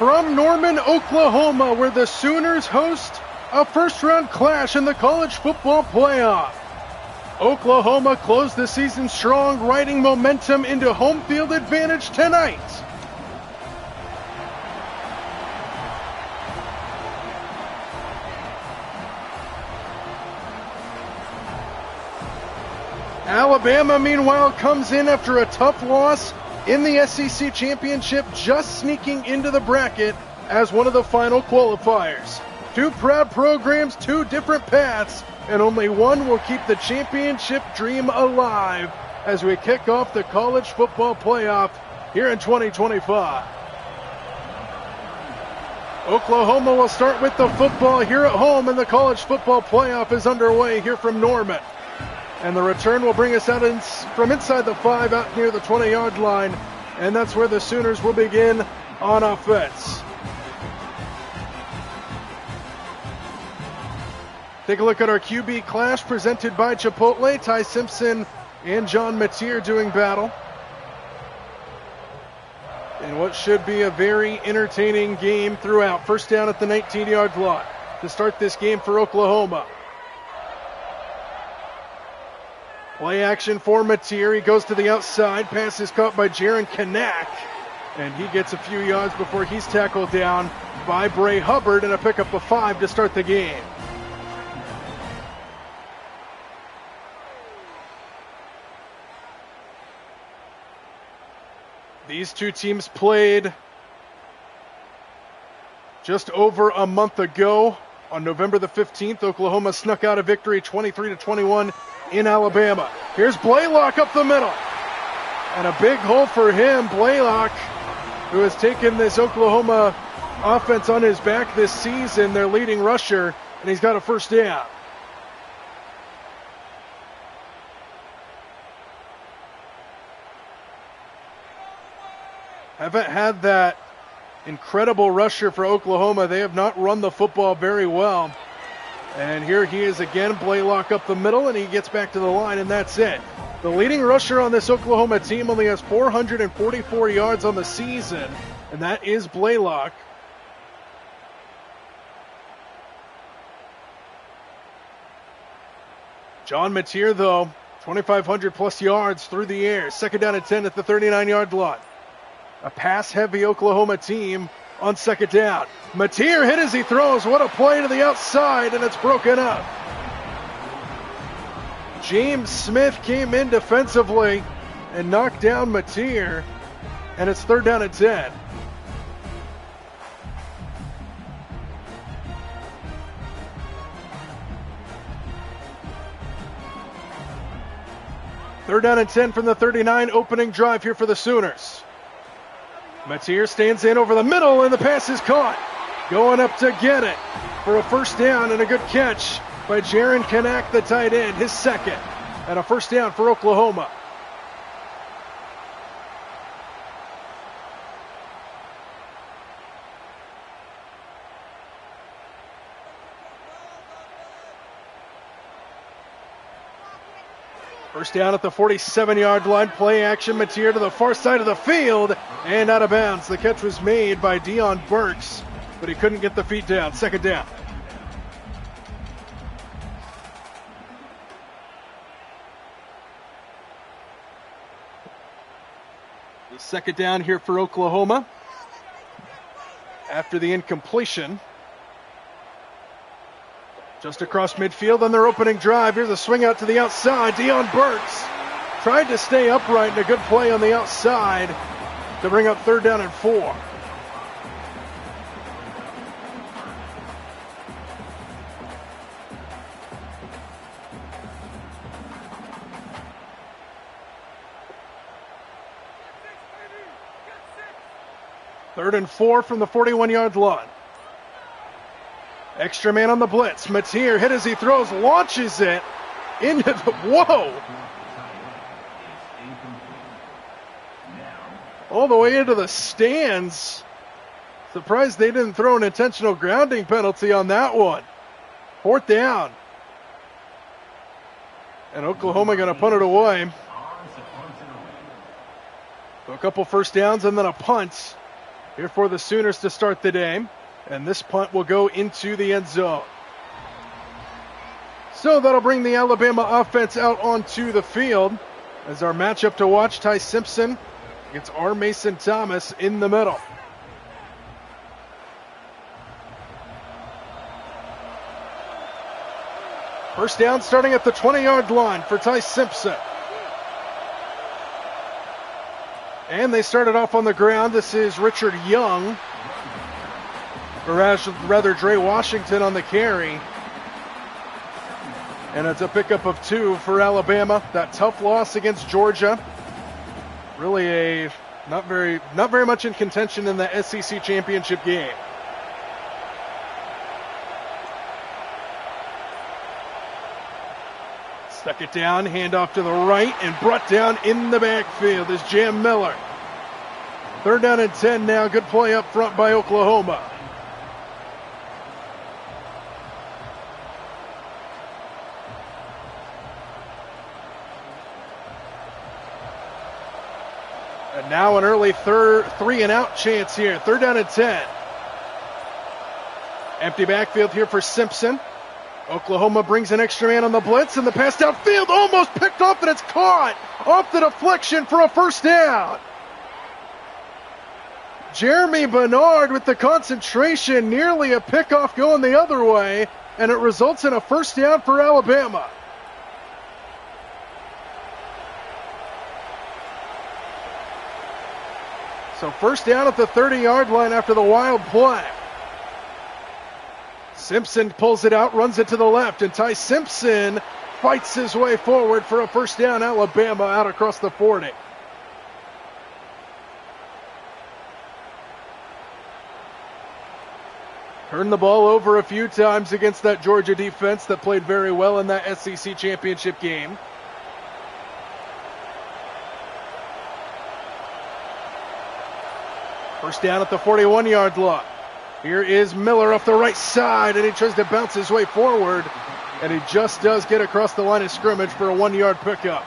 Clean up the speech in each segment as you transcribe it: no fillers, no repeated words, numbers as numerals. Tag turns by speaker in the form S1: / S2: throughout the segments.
S1: From Norman, Oklahoma, where the Sooners host a first-round clash in the college football playoff. Oklahoma closed the season strong, riding momentum into home field advantage tonight. Alabama, meanwhile, comes in after a tough loss in the SEC Championship, just sneaking into the bracket as one of the final qualifiers. Two proud programs, two different paths, and only one will keep the championship dream alive as we kick off the college football playoff here in 2025. Oklahoma will start with the football here at home, and the college football playoff is underway here from Norman. And the return will bring us out from inside the 5 out near the 20-yard line. And that's where the Sooners will begin on offense. Take a look at our QB clash presented by Chipotle. Ty Simpson and John Mateer doing battle. And what should be a very entertaining game throughout. First down at the 19-yard line to start this game for Oklahoma. Play action for Mateer. He goes to the outside. Pass is caught by Jaron Kanak. And he gets a few yards before he's tackled down by Bray Hubbard, and a pickup of 5 to start the game. These two teams played just over a month ago. On November the 15th, Oklahoma snuck out a victory 23-21 in Alabama. Here's Blaylock up the middle. And a big hole for him. Blaylock, who has taken this Oklahoma offense on his back this season, their leading rusher, and he's got a first down. Haven't had that incredible rusher for Oklahoma. They have not run the football very well. And here he is again, Blaylock up the middle, and he gets back to the line, and that's it. The leading rusher on this Oklahoma team only has 444 yards on the season, and that is Blaylock. John Mateer, though, 2,500 plus yards through the air. Second down and 10 at the 39-yard line. A pass-heavy Oklahoma team on second down. Mateer hit as he throws. What a play to the outside, and it's broken up. James Smith came in defensively and knocked down Mateer, and it's third down and 10. Third down and 10 from the 39, opening drive here for the Sooners. Mateer stands in over the middle, and the pass is caught. Going up to get it for a first down, and a good catch by Jaron Kanak, the tight end, his second. And a first down for Oklahoma. First down at the 47-yard line. Play action, Mateer to the far side of the field and out of bounds. The catch was made by Deion Burks, but he couldn't get the feet down. Second down. The second down here for Oklahoma after the incompletion. Just across midfield on their opening drive. Here's a swing out to the outside. Deion Burks tried to stay upright, and a good play on the outside to bring up third down and 4. Third and 4 from the 41-yard line. Extra man on the blitz. Mateer hit as he throws, launches it into the, whoa! All the way into the stands. Surprised they didn't throw an intentional grounding penalty on that one. Fourth down. And Oklahoma going to punt it away. So a couple first downs and then a punt here for the Sooners to start the day. And this punt will go into the end zone. So that'll bring the Alabama offense out onto the field as our matchup to watch. Ty Simpson against R. Mason Thomas in the middle. First down starting at the 20-yard line for Ty Simpson. And they started off on the ground. This is Richard Young, or rather Dre Washington on the carry. And it's a pickup of 2 for Alabama. That tough loss against Georgia. Really a not very much in contention in the SEC championship game. Stuck it down, handoff to the right, and brought down in the backfield is Jam Miller. 3rd down and 10 now. Good play up front by Oklahoma. And now an early 3-and-out chance here. 3rd down and 10. Empty backfield here for Simpson. Oklahoma brings an extra man on the blitz, and the pass downfield almost picked off, and it's caught off the deflection for a first down. Jeremy Bernard with the concentration, nearly a pickoff going the other way, and it results in a first down for Alabama. So first down at the 30-yard line after the wild play. Simpson pulls it out, runs it to the left, and Ty Simpson fights his way forward for a first down. Alabama out across the 40. Turned the ball over a few times against that Georgia defense that played very well in that SEC championship game. First down at the 41-yard line. Here is Miller off the right side, and he tries to bounce his way forward, and he just does get across the line of scrimmage for a 1-yard pickup.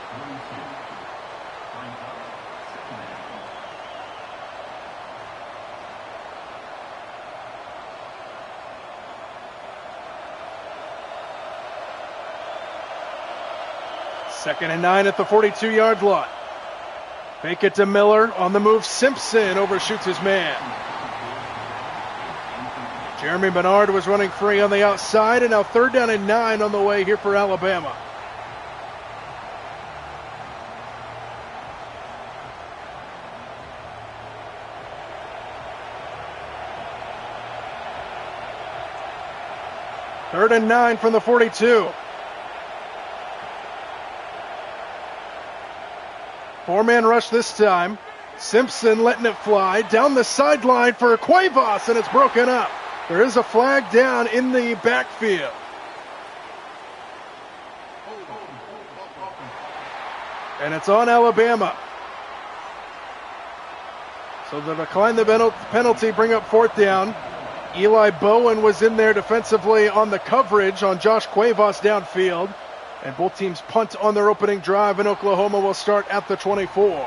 S1: Second and 9 at the 42-yard line. Fake it to Miller. On the move, Simpson overshoots his man. Jeremy Bernard was running free on the outside, and now 3rd down and 9 on the way here for Alabama. Third and 9 from the 42. 4-man rush this time. Simpson letting it fly down the sideline for Cuevas, and it's broken up. There is a flag down in the backfield. And it's on Alabama. So they decline the penalty, bring up 4th down. Eli Bowen was in there defensively on the coverage on Josh Cuevas downfield. And both teams punt on their opening drive, and Oklahoma will start at the 24.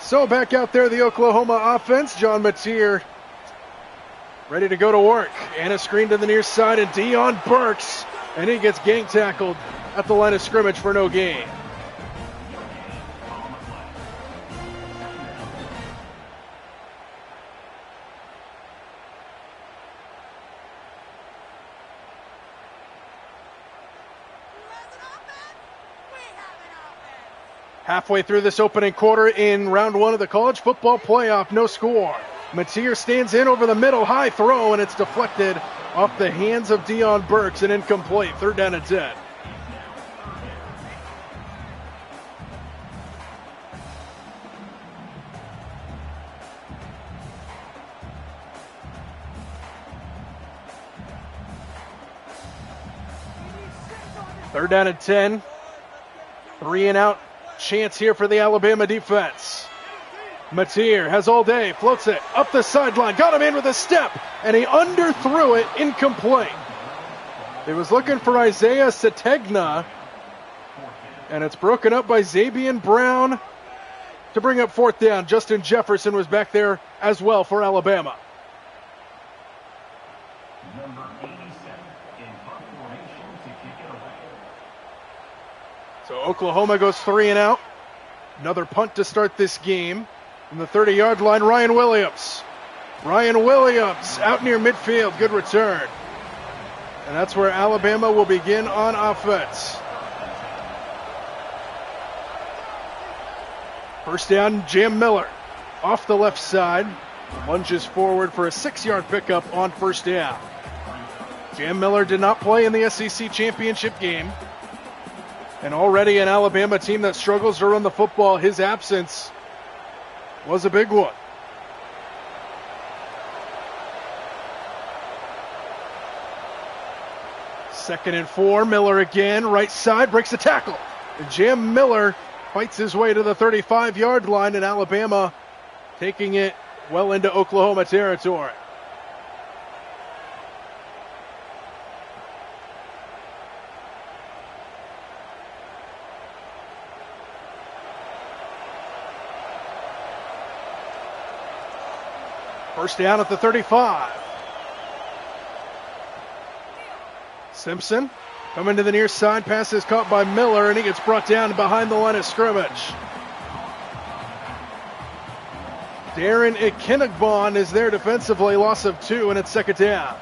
S1: So back out there, the Oklahoma offense. John Mateer ready to go to work. And a screen to the near side, and Deion Burks. And he gets gang tackled at the line of scrimmage for no gain. Halfway through this opening quarter in round 1 of the college football playoff, no score. Mateer stands in over the middle, high throw, and it's deflected off the hands of Deion Burks and incomplete. 3rd down and 10. Third down and 10. 3-and-out chance here for the Alabama defense. Mateer has all day, floats it up the sideline, got him in with a step, and he underthrew it, incomplete. He was looking for Isaiah Sategna, and it's broken up by Zabian Brown to bring up fourth down. Justin Jefferson was back there as well for Alabama.
S2: Number 87 in punt formation to kick it away.
S1: So Oklahoma goes 3 and out. Another punt to start this game. From the 30-yard line, Ryan Williams. Ryan Williams out near midfield. Good return. And that's where Alabama will begin on offense. First down, Jam Miller off the left side. Lunges forward for a 6-yard pickup on first down. Jam Miller did not play in the SEC championship game. And already an Alabama team that struggles to run the football, his absence was a big one. Second and 4, Miller again, right side, breaks the tackle. And Jam Miller fights his way to the 35-yard line, and Alabama taking it well into Oklahoma territory. First down at the 35. Simpson coming to the near side. Pass is caught by Miller, and he gets brought down behind the line of scrimmage. Darren Ikenigbon is there defensively. Loss of 2, and it's second down.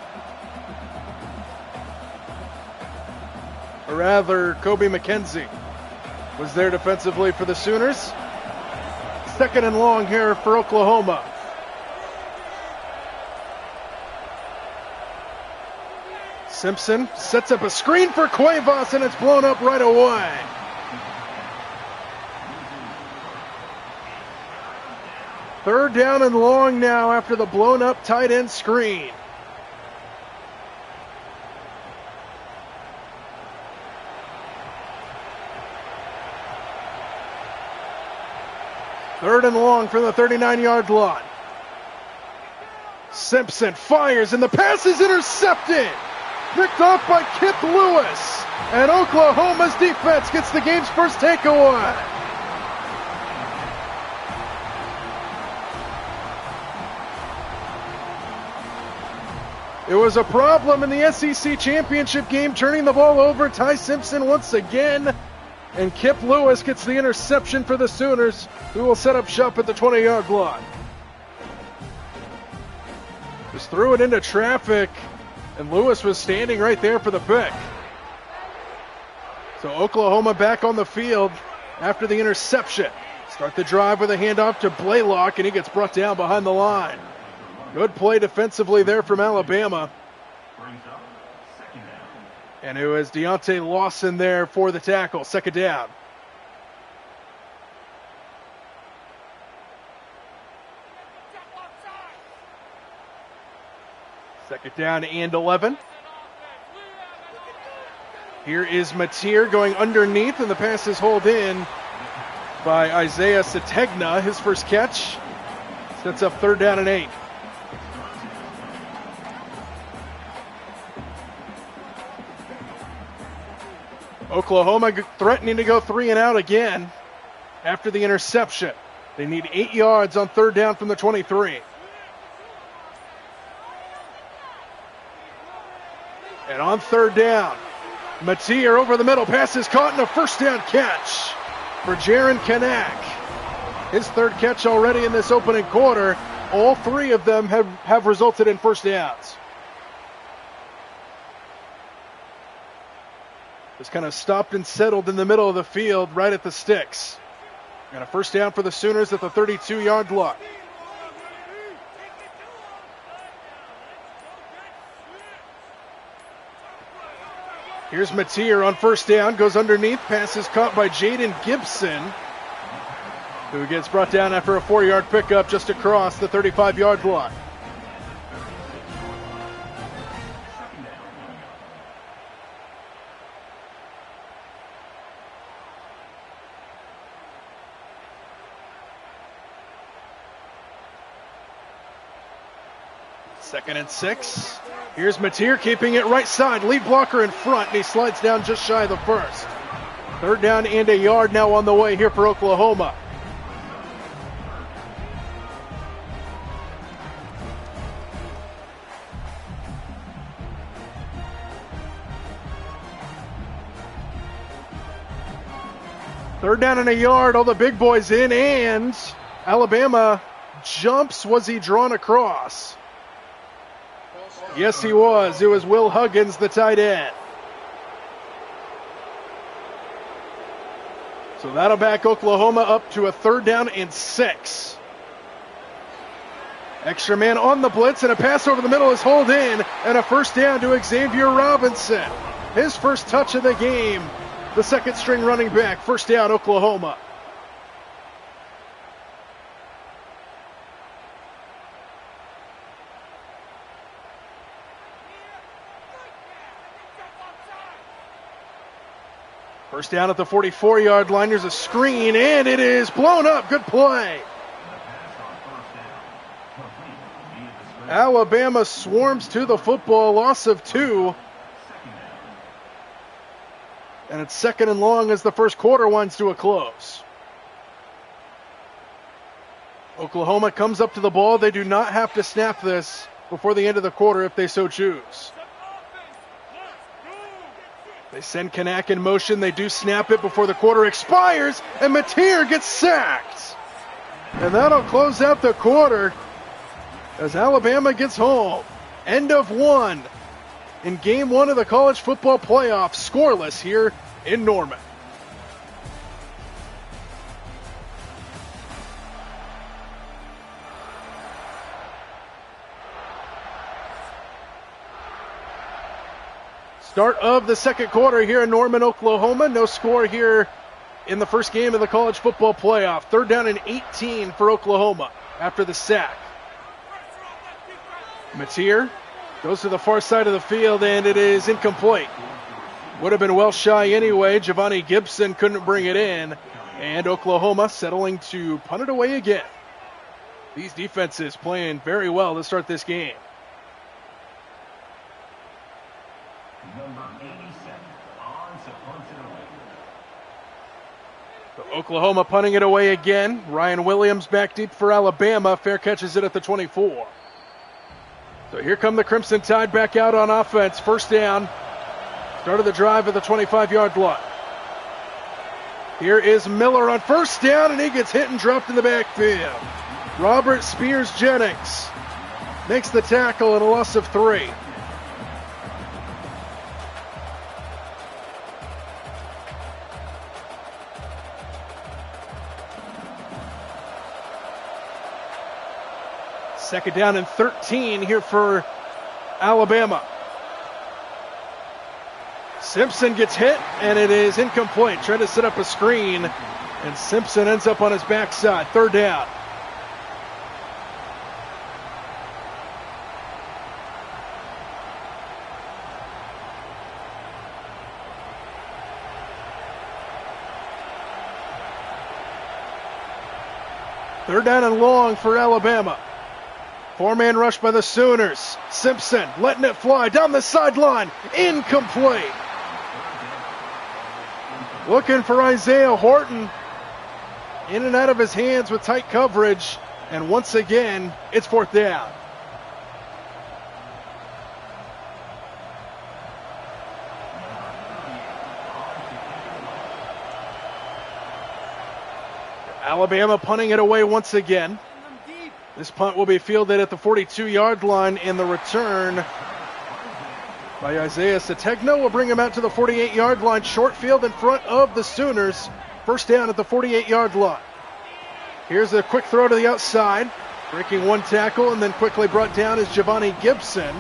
S1: Or rather, Kobe McKenzie was there defensively for the Sooners. Second and long here for Oklahoma. Simpson sets up a screen for Cuevas, and it's blown up right away. Third down and long now after the blown up tight end screen. Third and long from the 39-yard line. Simpson fires, and the pass is intercepted. Picked off by Kip Lewis. And Oklahoma's defense gets the game's first takeaway. It was a problem in the SEC championship game, turning the ball over. Ty Simpson once again. And Kip Lewis gets the interception for the Sooners, who will set up shop at the 20-yard line. Just threw it into traffic. And Lewis was standing right there for the pick. So Oklahoma back on the field after the interception. Start the drive with a handoff to Blaylock, and he gets brought down behind the line. Good play defensively there from Alabama. And it was Deontay Lawson there for the tackle. Second down. Second down and 11. Here is Mateer going underneath, and the pass is hauled in by Isaiah Sategna. His first catch sets up third down and 8. Oklahoma threatening to go 3 and out again after the interception. They need 8 yards on third down from the 23. And on third down, Mateer over the middle. Pass is caught in a first down catch for Jaron Kanak. His third catch already in this opening quarter. All 3 of them have resulted in first downs. Just kind of stopped and settled in the middle of the field right at the sticks. And a first down for the Sooners at the 32-yard line. Here's Mateer on first down, goes underneath, pass is caught by Jaden Gibson, who gets brought down after a 4-yard pickup just across the 35-yard line. Second and 6. Here's Mateer keeping it right side. Lead blocker in front, and he slides down just shy of the first. Third down and a yard now on the way here for Oklahoma. 3rd down and a yard, all the big boys in, and Alabama jumps. Was he drawn across? Yes, he was. It was Will Huggins, the tight end. So that'll back Oklahoma up to a 3rd down and 6. Extra man on the blitz, and a pass over the middle is hauled in, and a 1st down to Xavier Robinson. His first touch of the game. The 2nd string running back. 1st down, Oklahoma. First down at the 44-yard line. There's a screen, and it is blown up. Good play. Alabama swarms to the football. Loss of 2. And it's 2nd and long as the first quarter winds to a close. Oklahoma comes up to the ball. They do not have to snap this before the end of the quarter if they so choose. They send Kanak in motion. They do snap it before the quarter expires, and Mateer gets sacked. And that'll close out the quarter as Alabama gets home. End of 1 in game 1 of the college football playoff, scoreless here in Norman. Start of the 2nd quarter here in Norman, Oklahoma. No score here in the first game of the college football playoff. 3rd down and 18 for Oklahoma after the sack. Mateer goes to the far side of the field, and it is incomplete. Would have been well shy anyway. Giovanni Gibson couldn't bring it in, and Oklahoma settling to punt it away again. These defenses playing very well to start this game.
S2: Number 87 on to punt it away.
S1: So Oklahoma punting it away again. Ryan Williams back deep for Alabama. Fair catches it at the 24. So here come the Crimson Tide back out on offense. 1st down. Started the drive at the 25-yard line. Here is Miller on 1st down, and he gets hit and dropped in the backfield. Robert Spears-Jennings makes the tackle and a loss of 3. Second down and 13 here for Alabama. Simpson gets hit, and it is incomplete. Trying to set up a screen, and Simpson ends up on his backside. 3rd down. Third down and long for Alabama. 4-man rush by the Sooners. Simpson letting it fly down the sideline. Incomplete. Looking for Isaiah Horton. In and out of his hands with tight coverage. And once again, it's 4th down. Alabama punting it away once again. This punt will be fielded at the 42-yard line, and the return by Isaiah Sategna will bring him out to the 48-yard line. Short field in front of the Sooners. 1st down at the 48-yard line. Here's a quick throw to the outside. Breaking one tackle and then quickly brought down is Giovanni Gibson.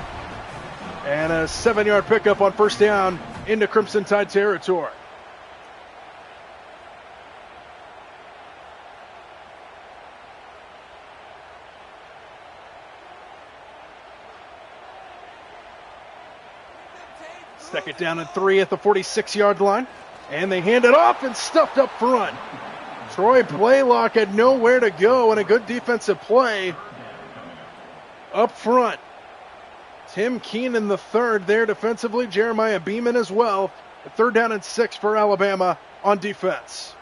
S1: And a 7-yard pickup on 1st down into Crimson Tide territory. Second down and 3 at the 46-yard line. And they hand it off and stuffed up front. Troy Blaylock had nowhere to go, and a good defensive play up front. Tim Keenan the third there defensively. Jeremiah Beeman as well. 3rd down and 6 for Alabama on defense.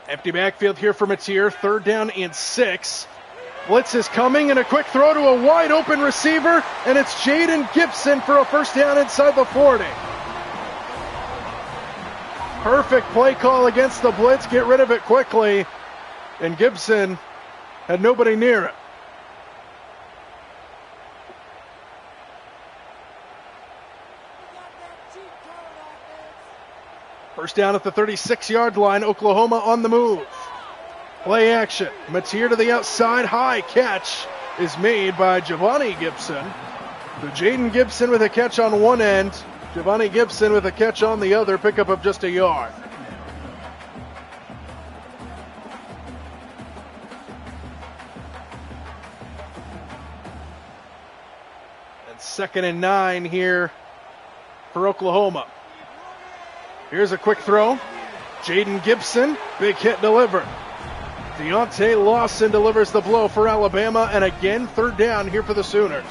S1: Empty backfield here for Mateer. 3rd down and 6. Blitz is coming, and a quick throw to a wide open receiver, and it's Jaden Gibson for a 1st down inside the 40. Perfect play call against the blitz. Get rid of it quickly. And Gibson had nobody near it. First down at the 36-yard line. Oklahoma on the move. Play action. Mateer to the outside. High catch is made by Giovanni Gibson. So Jaden Gibson with a catch on one end. Giovanni Gibson with a catch on the other. Pickup of just a yard. And 2nd and 9 here for Oklahoma. Here's a quick throw. Jaden Gibson, big hit delivered. Deontay Lawson delivers the blow for Alabama, and again, 3rd down here for the Sooners.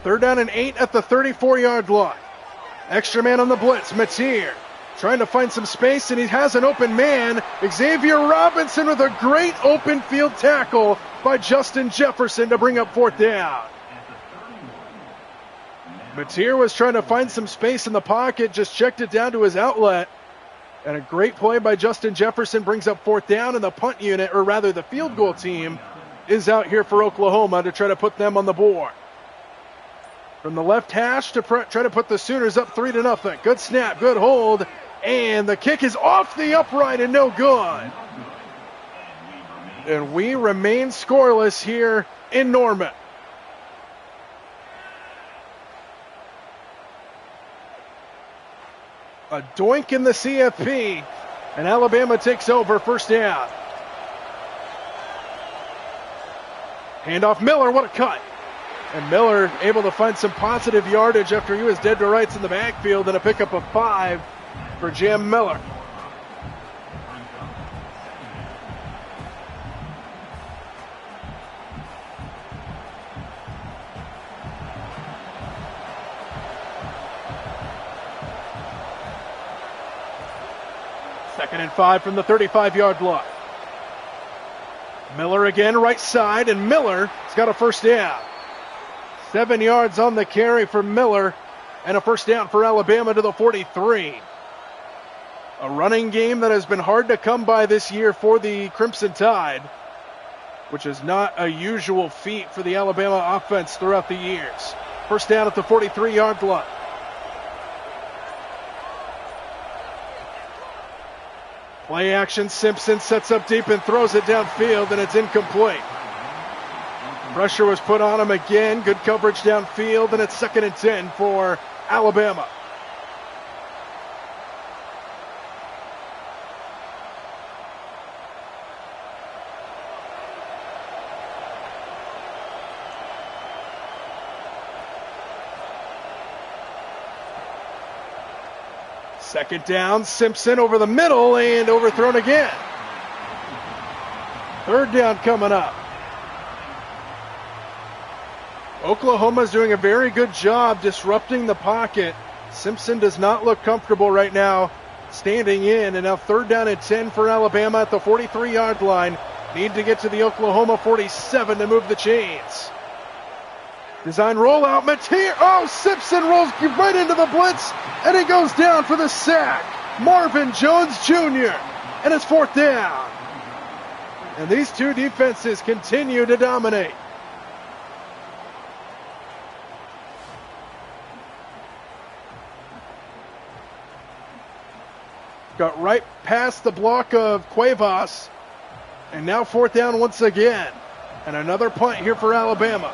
S1: Third down and 8 at the 34-yard line. Extra man on the blitz, Mateer. Trying to find some space, and he has an open man. Xavier Robinson with a great open field tackle by Justin Jefferson to bring up 4th down. Mateer was trying to find some space in the pocket, just checked it down to his outlet. And a great play by Justin Jefferson brings up 4th down, and the punt unit, or rather the field goal team, is out here for Oklahoma to try to put them on the board. From the left hash to try to put the Sooners up 3-0. Good snap, good hold. And the kick is off the upright and no good. And we remain scoreless here in Norman. A doink in the CFP, and Alabama takes over. 1st down. Handoff Miller, what a cut. And Miller able to find some positive yardage after he was dead to rights in the backfield, and a pickup of 5 for Jam Miller. Second and 5 from the 35-yard line. Miller again, right side, and Miller's got a 1st down. 7 yards on the carry for Miller, and a 1st down for Alabama to the 43. A running game that has been hard to come by this year for the Crimson Tide, which is not a usual feat for the Alabama offense throughout the years. 1st down at the 43-yard line. Play action, Simpson sets up deep and throws it downfield, and it's incomplete. Pressure was put on him again. Good coverage downfield, and it's 2nd and 10 for Alabama. Second down, Simpson over the middle and overthrown again. 3rd down coming up. Oklahoma's doing a very good job disrupting the pocket. Simpson does not look comfortable right now standing in, and now 3rd down and 10 for Alabama at the 43-yard line. Need to get to the Oklahoma 47 to move the chains. Design rollout, Mateer. Oh, Simpson rolls right into the blitz, and he goes down for the sack. Marvin Jones Jr., and it's 4th down. And these two defenses continue to dominate. Got right past the block of Cuevas, and now 4th down once again. And another punt here for Alabama.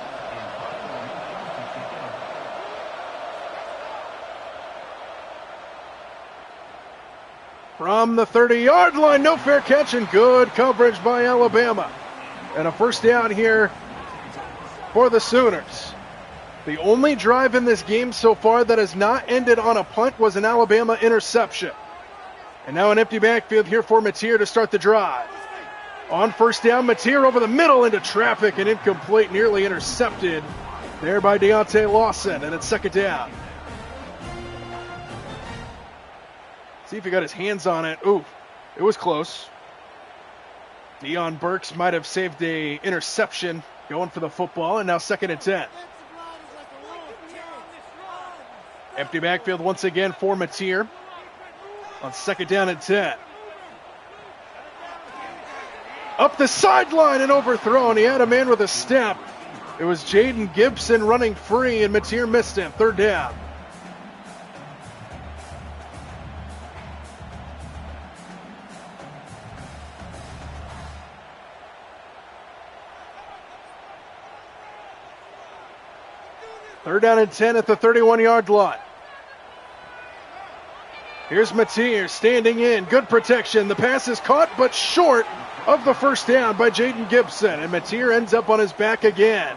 S1: From the 30-yard line, no fair catch, and good coverage by Alabama. And a 1st down here for the Sooners. The only drive in this game so far that has not ended on a punt was an Alabama interception. And now an empty backfield here for Mateer to start the drive. On 1st down, Mateer over the middle into traffic and incomplete, nearly intercepted there by Deontay Lawson, and it's 2nd down. See if he got his hands on it. Ooh, it was close. Deion Burks might have saved a interception going for the football, and now 2nd and 10. Empty backfield once again for Mateer on 2nd down and 10. Up the sideline and overthrown. He had a man with a step. It was Jaden Gibson running free, and Mateer missed him. 3rd down. Third down and 10 at the 31-yard line. Here's Mateer standing in. Good protection. The pass is caught, but short of the 1st down by Jaden Gibson. And Mateer ends up on his back again.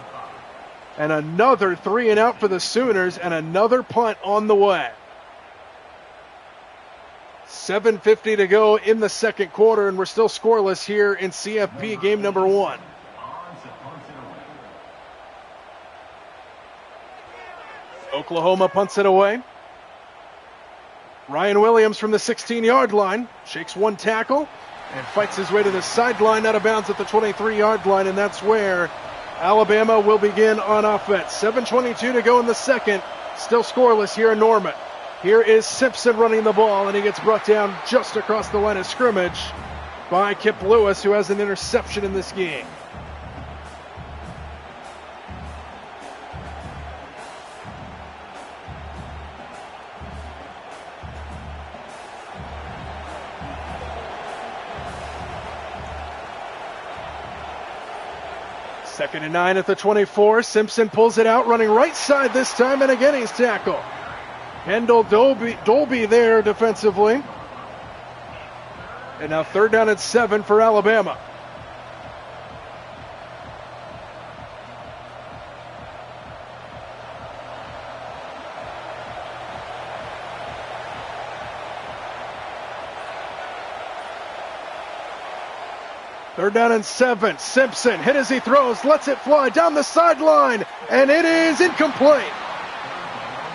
S1: And another 3 and out for the Sooners, and another punt on the way. 7:50 to go in the 2nd quarter, and we're still scoreless here in CFP game number 1. Oklahoma punts it away. Ryan Williams from the 16-yard line shakes one tackle and fights his way to the sideline, out of bounds at the 23-yard line, and that's where Alabama will begin on offense. 7:22 to go in the 2nd. Still scoreless here in Norman. Here is Simpson running the ball, and he gets brought down just across the line of scrimmage by Kip Lewis, who has an interception in this game. Second and 9 at the 24. Simpson pulls it out, running right side this time, and again he's tackled. Kendall Dolby there defensively. And now 3rd down and 7 for Alabama. Third down and 7. Simpson hit as he throws, lets it fly down the sideline, and it is incomplete.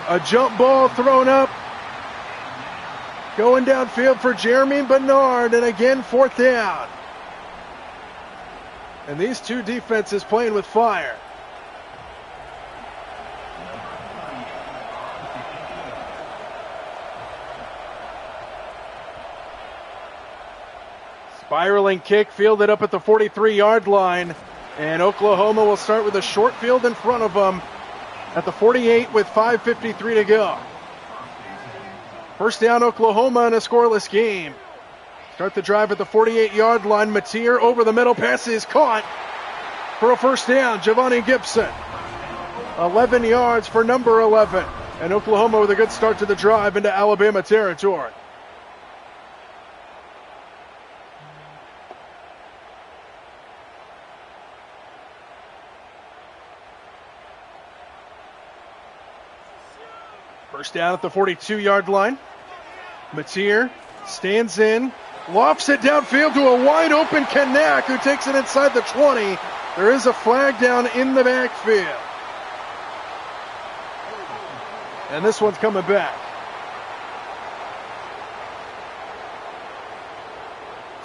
S1: A jump ball thrown up, going downfield for Jeremy Bernard, and again 4th down. And these two defenses playing with fire. Spiraling kick fielded up at the 43-yard line, and Oklahoma will start with a short field in front of them at the 48 with 5:53 to go. 1st down Oklahoma in a scoreless game. Start the drive at the 48-yard line. Mateer over the middle, pass is caught for a 1st down. Javani Gibson, 11 yards for number 11. And Oklahoma with a good start to the drive into Alabama territory. First down at the 42-yard line. Mateer stands in, lofts it downfield to a wide-open Kanak, who takes it inside the 20. There is a flag down in the backfield. And this one's coming back.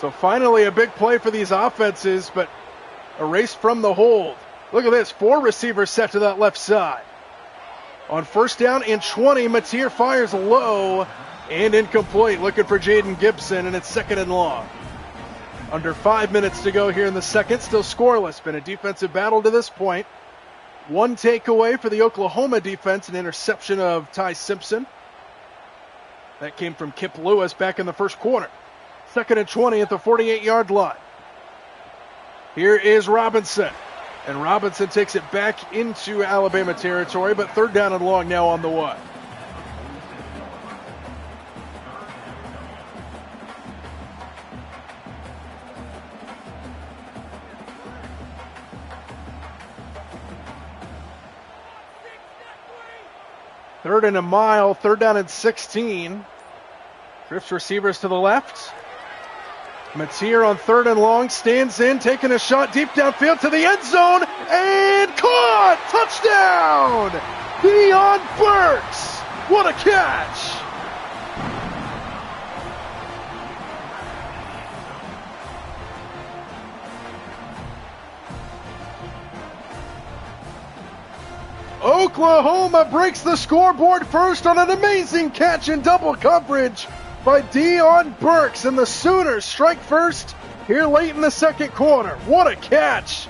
S1: So finally a big play for these offenses, but erased from the hold. Look at this, 4 receivers set to that left side. On 1st down and 20, Mateer fires low and incomplete. Looking for Jaden Gibson, and it's 2nd and long. Under 5 minutes to go here in the 2nd, still scoreless. Been a defensive battle to this point. One takeaway for the Oklahoma defense, an interception of Ty Simpson. That came from Kip Lewis back in the 1st quarter. 2nd and 20 at the 48-yard line. Here is Robinson. And Robinson takes it back into Alabama territory, but 3rd down and long now on the way. Third and a mile, 3rd down and 16. Drifts receivers to the left. Mateer on 3rd and long, stands in, taking a shot deep downfield to the end zone, and caught! Touchdown! Deion Burks! What a catch! Oklahoma breaks the scoreboard first on an amazing catch in double coverage by Dion Burks, and the Sooners strike first here late in the second quarter. What a catch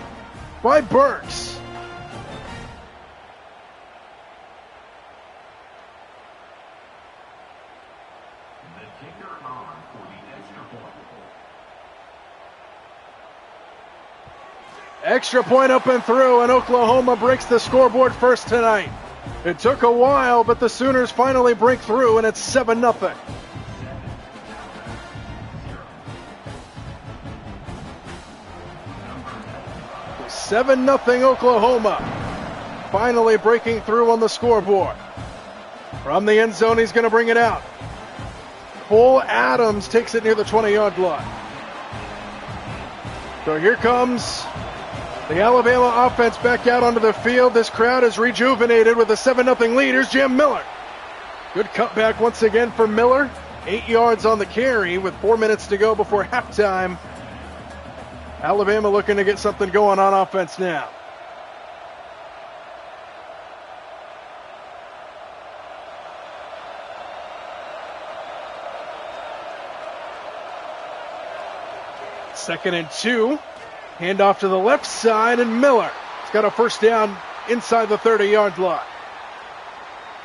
S1: by Burks.
S2: The kicker on for the extra point.
S1: Extra point up and through, and Oklahoma breaks the scoreboard first tonight. It took a while, but the Sooners finally break through, and it's 7-0. Seven 0 Oklahoma. Finally breaking through on the scoreboard. From the end zone, he's going to bring it out. Cole Adams takes it near the 20-yard line. So here comes the Alabama offense back out onto the field. This crowd is rejuvenated with a 7-0 lead. Here's Jam Miller. Good cutback once again for Miller. 8 yards on the carry with 4 minutes to go before halftime. Alabama looking to get something going on offense now. Second and 2. Handoff to the left side, and Miller has got a first down inside the 30-yard line.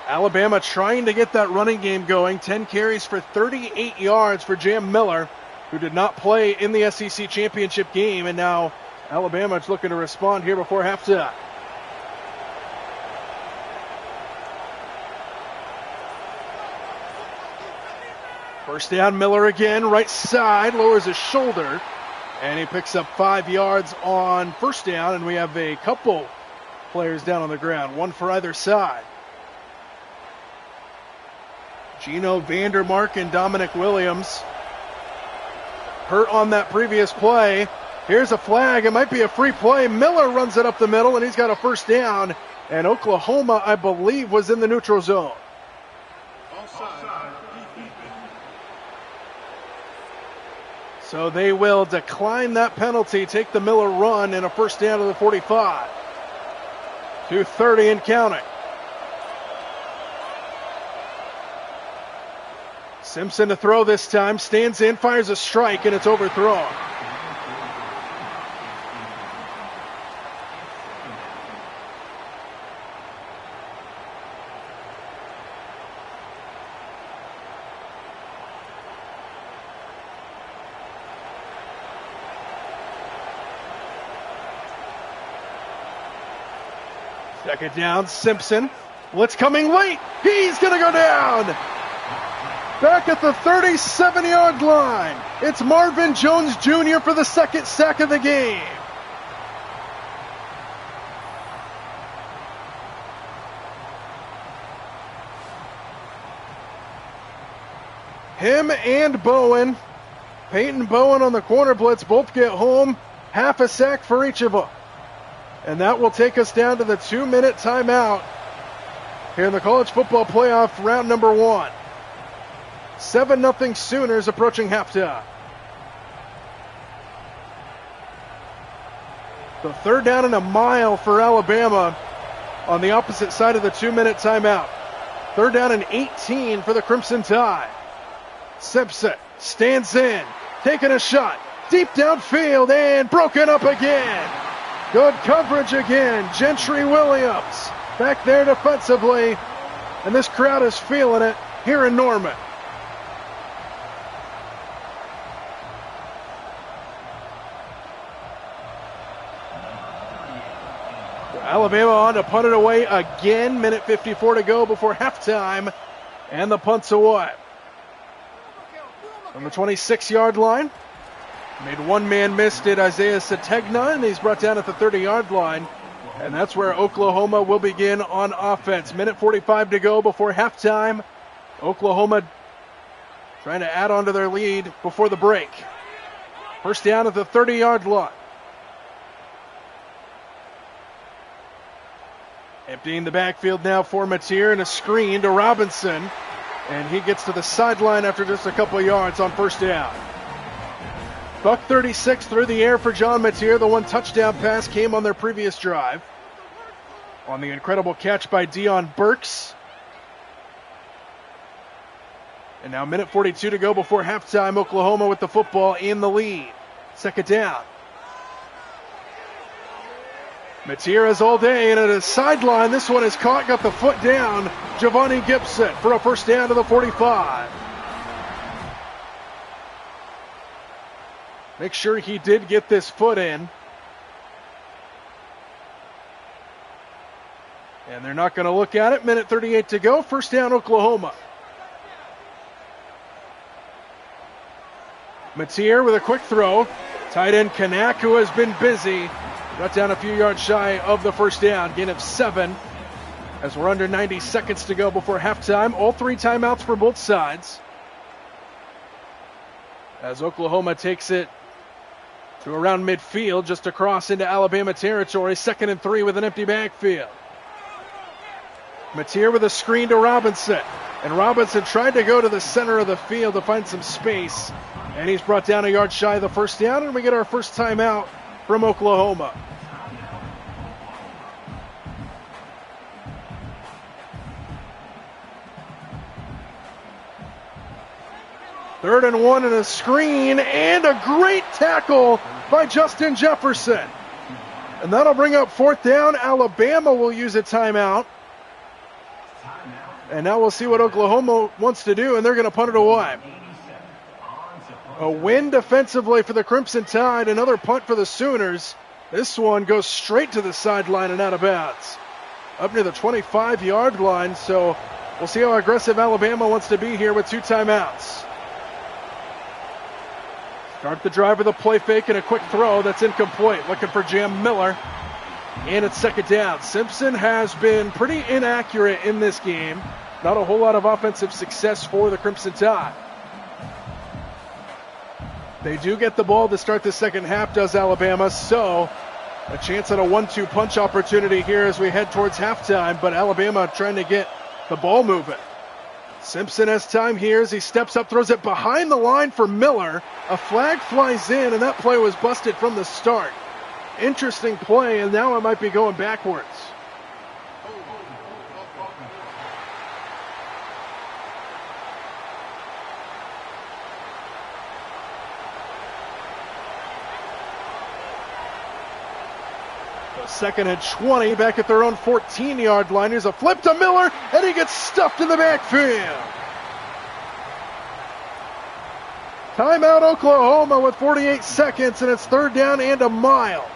S1: Alabama trying to get that running game going. 10 carries for 38 yards for Jam Miller, who did not play in the SEC championship game, and now Alabama is looking to respond here before halftime. First down, Miller again, right side, lowers his shoulder, and he picks up 5 yards on first down, and we have a couple players down on the ground, one for either side. Gino Vandermark and Dominic Williams hurt on that previous play. Here's a flag. It might be a free play. Miller runs it up the middle, and he's got a first down. And Oklahoma, I believe, was in the neutral zone. So they will decline that penalty, take the Miller run, and a first down to the 45. 2:30 and counting. Simpson to throw this time, stands in, fires a strike, and it's overthrown. Second down, Simpson. Blitz coming late. He's going to go down. Back at the 37-yard line, it's Marvin Jones Jr. for the second sack of the game. Him and Bowen, Peyton Bowen on the corner blitz, both get home. Half a sack for each of them. And that will take us down to the 2-minute timeout here in the college football playoff round number 1. 7-0 Sooners approaching halftime. The third down and a mile for Alabama on the opposite side of the 2-minute timeout. Third down and 18 for the Crimson Tide. Simpson stands in, taking a shot, deep downfield, and broken up again. Good coverage again. Gentry Williams back there defensively, and this crowd is feeling it here in Norman. Alabama on to punt it away again. Minute 54 to go before halftime, and the punt's away. From the 26-yard line, made one man miss, did Isaiah Sategna, and he's brought down at the 30-yard line. And that's where Oklahoma will begin on offense. Minute 45 to go before halftime. Oklahoma trying to add on to their lead before the break. First down at the 30-yard line. Emptying the backfield now for Mateer, and a screen to Robinson. And he gets to the sideline after just a couple of yards on first down. Buck 36 through the air for John Mateer. The one touchdown pass came on their previous drive. on the incredible catch by Deion Burks. And now minute 42 to go before halftime. Oklahoma with the football in the lead. Second down. Matier's all day, and at a sideline, this one is caught, got the foot down. Giovanni Gibson for a first down to the 45. Make sure he did get this foot in. And they're not going to look at it. Minute 38 to go. First down, Oklahoma. Matier with a quick throw. Tight end Kanak, who has been busy. Got down a few yards shy of the first down. Gain of 7 as we're under 90 seconds to go before halftime. All 3 timeouts for both sides. As Oklahoma takes it to around midfield, just across into Alabama territory. 2nd and 3 with an empty backfield. Matier with a screen to Robinson. And Robinson tried to go to the center of the field to find some space. And he's brought down a yard shy of the first down, and we get our first timeout from Oklahoma. Third and 1 and a screen, and a great tackle by Justin Jefferson. And that'll bring up fourth down. Alabama will use a timeout. And now we'll see what Oklahoma wants to do, and they're going to punt it away. A win defensively for the Crimson Tide. Another punt for the Sooners. This one goes straight to the sideline and out of bounds. Up near the 25-yard line, so we'll see how aggressive Alabama wants to be here with 2 timeouts. Start the drive with a play fake and a quick throw that's incomplete. Looking for Jam Miller. And it's second down. Simpson has been pretty inaccurate in this game. Not a whole lot of offensive success for the Crimson Tide. They do get the ball to start the second half, does Alabama, so a chance at a 1-2 punch opportunity here as we head towards halftime, but Alabama trying to get the ball moving. Simpson has time here as he steps up, throws it behind the line for Miller. A flag flies in, and that play was busted from the start. Interesting play, and now it might be going backwards. Second and 20, back at their own 14-yard line. Here's a flip to Miller, and he gets stuffed in the backfield. Timeout Oklahoma with 48 seconds, and it's third down and a mile.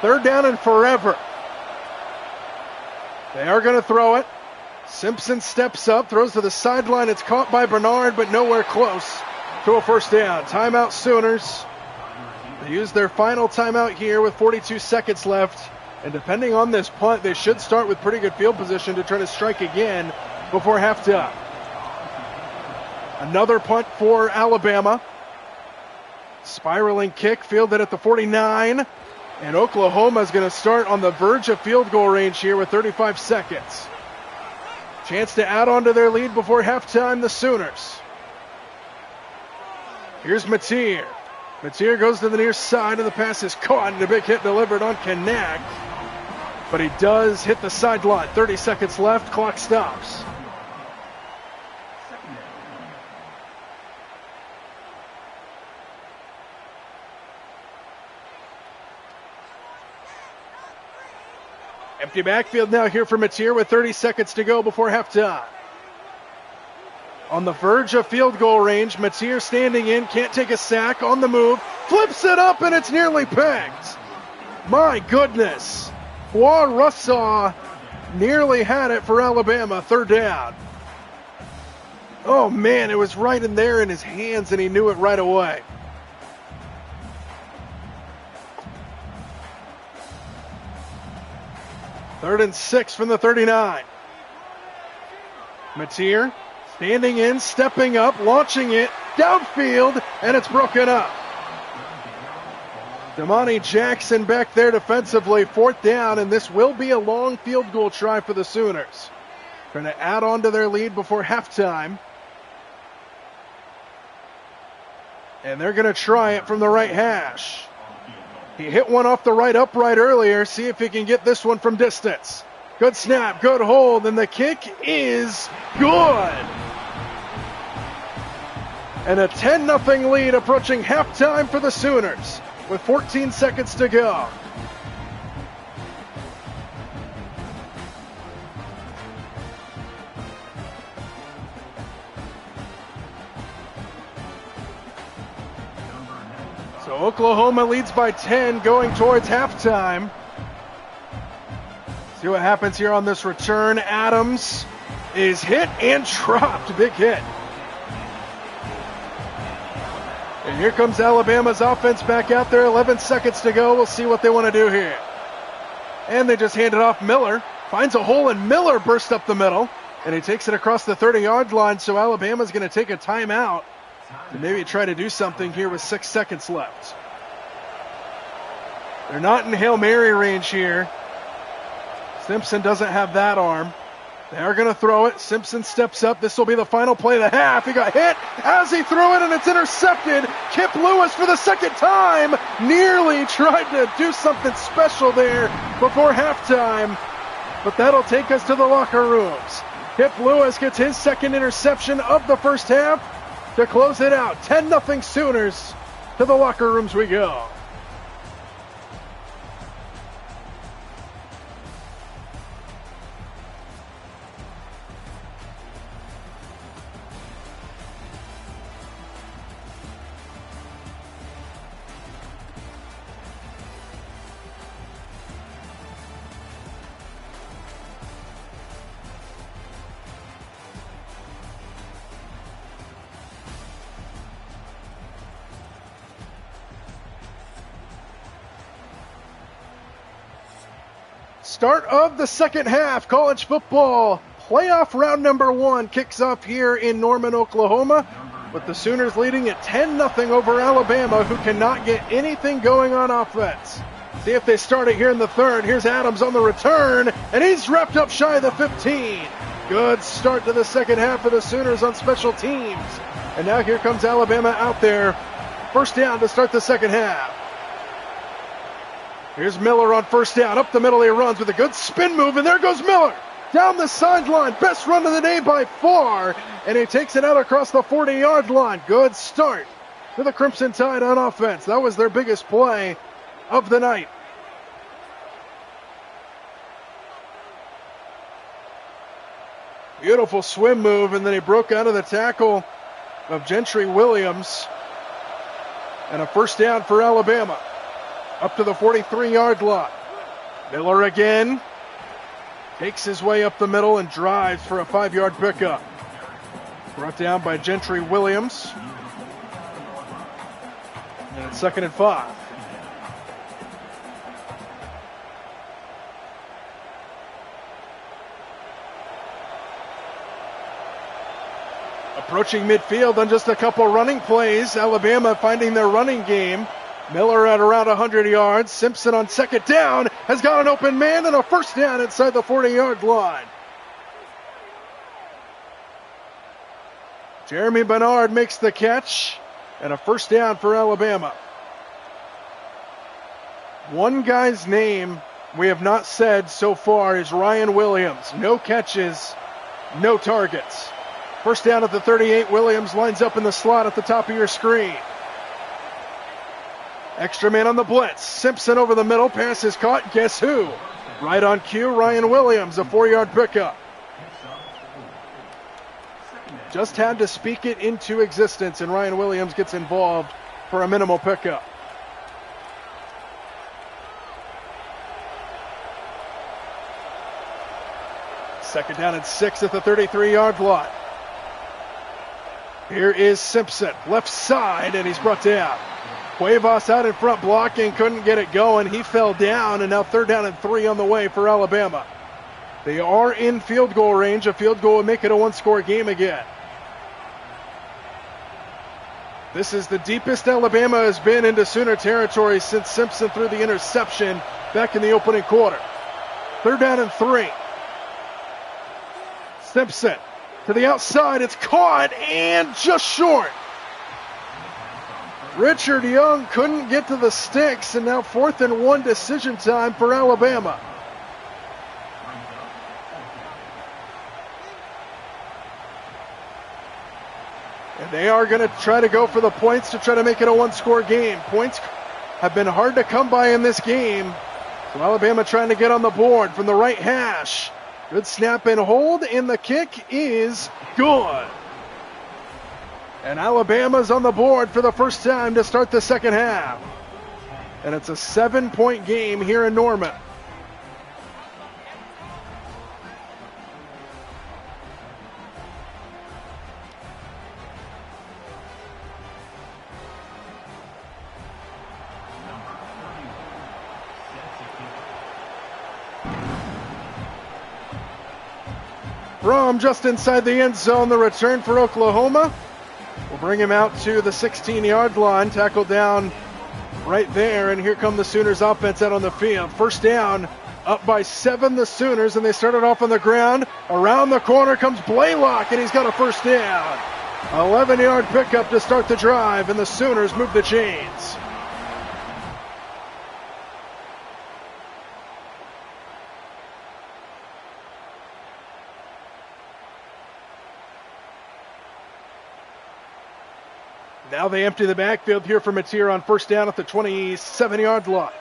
S1: Third down and forever. They are going to throw it. Simpson steps up, throws to the sideline. It's caught by Bernard, but nowhere close to a first down. Timeout Sooners. They use their final timeout here with 42 seconds left. And depending on this punt, they should start with pretty good field position to try to strike again before halftime. Another punt for Alabama. Spiraling kick fielded at the 49. And Oklahoma is going to start on the verge of field goal range here with 35 seconds. Chance to add on to their lead before halftime, the Sooners. Here's Matier. Matier goes to the near side, and the pass is caught, and a big hit delivered on Kanak. But he does hit the sideline. 30 seconds left. Clock stops. Empty backfield now here for Matier with 30 seconds to go before halftime. On the verge of field goal range, Matier standing in, can't take a sack, on the move, flips it up, and it's nearly pegged. My goodness. Juan Russaw nearly had it for Alabama, third down. Oh man, it was right in there in his hands, and he knew it right away. Third and 6 from the 39. Matier standing in, stepping up, launching it downfield, and it's broken up. Damani Jackson back there defensively, fourth down, and this will be a long field goal try for the Sooners. Trying to add on to their lead before halftime. And they're going to try it from the right hash. He hit one off the right upright earlier. See if he can get this one from distance. Good snap, good hold, and the kick is good. And a 10-0 lead approaching halftime for the Sooners with 14 seconds to go. So Oklahoma leads by 10 going towards halftime. See what happens here on this return. Adams is hit and dropped. Big hit. And here comes Alabama's offense back out there. 11 seconds to go. We'll see what they want to do here. And they just hand it off. Miller finds a hole, and Miller bursts up the middle. And he takes it across the 30-yard line. So Alabama's going to take a timeout to maybe try to do something here with 6 seconds left. They're not in Hail Mary range here. Simpson doesn't have that arm. They are going to throw it. Simpson steps up. This will be the final play of the half. He got hit as he threw it, and it's intercepted. Kip Lewis for the second time nearly tried to do something special there before halftime, but that'll take us to the locker rooms. Kip Lewis gets his second interception of the first half to close it out. 10-0 Sooners. To the locker rooms we go. Start of the second half. College football playoff round number 1 kicks off here in Norman, Oklahoma, with the Sooners leading at 10-0 over Alabama, who cannot get anything going on offense. See if they start it here in the third. Here's Adams on the return, and he's wrapped up shy of the 15. Good start to the second half for the Sooners on special teams. And now here comes Alabama out there. First down to start the second half. Here's Miller on first down. Up the middle he runs with a good spin move, and there goes Miller. Down the sideline. Best run of the day by far. And he takes it out across the 40-yard line. Good start to the Crimson Tide on offense. That was their biggest play of the night. Beautiful swim move, and then he broke out of the tackle of Gentry Williams. And a first down for Alabama. Up to the 43-yard line. Miller again. Takes his way up the middle and drives for a 5-yard pickup. Brought down by Gentry Williams. And it's 2nd and 5. Approaching midfield on just a couple running plays. Alabama finding their running game. Miller at around 100 yards. Simpson on second down has got an open man and a first down inside the 40-yard line. Jeremy Bernard makes the catch and a first down for Alabama. One guy's name we have not said so far is Ryan Williams. No catches, no targets. First down at the 38. Williams lines up in the slot at the top of your screen. Extra man on the blitz. Simpson over the middle. Pass is caught. Guess who? Right on cue, Ryan Williams, a 4-yard pickup. Just had to speak it into existence, and Ryan Williams gets involved for a minimal pickup. Second down and 6 at the 33-yard line. Here is Simpson, left side, and he's brought down. Cuevas out in front blocking, couldn't get it going. He fell down, and now 3rd down and 3 on the way for Alabama. They are in field goal range. A field goal would make it a 1-score game again. This is the deepest Alabama has been into Sooner territory since Simpson threw the interception back in the opening quarter. 3rd down and 3. Simpson to the outside. It's caught and just short. Richard Young couldn't get to the sticks, and now 4th and 1 decision time for Alabama. And they are going to try to go for the points to try to make it a one-score game. Points have been hard to come by in this game. So Alabama trying to get on the board from the right hash. Good snap and hold, and the kick is good. And Alabama's on the board for the first time to start the second half. And it's a 7-point game here in Norman. From just inside the end zone, the return for Oklahoma. We'll bring him out to the 16-yard line, tackled down right there, and here come the Sooners offense out on the field. First down, up by 7, the Sooners, and they started off on the ground. Around the corner comes Blaylock, and he's got a first down. 11-yard pickup to start the drive, and the Sooners move the chains. Now they empty the backfield here for Mateer on first down at the 27-yard line.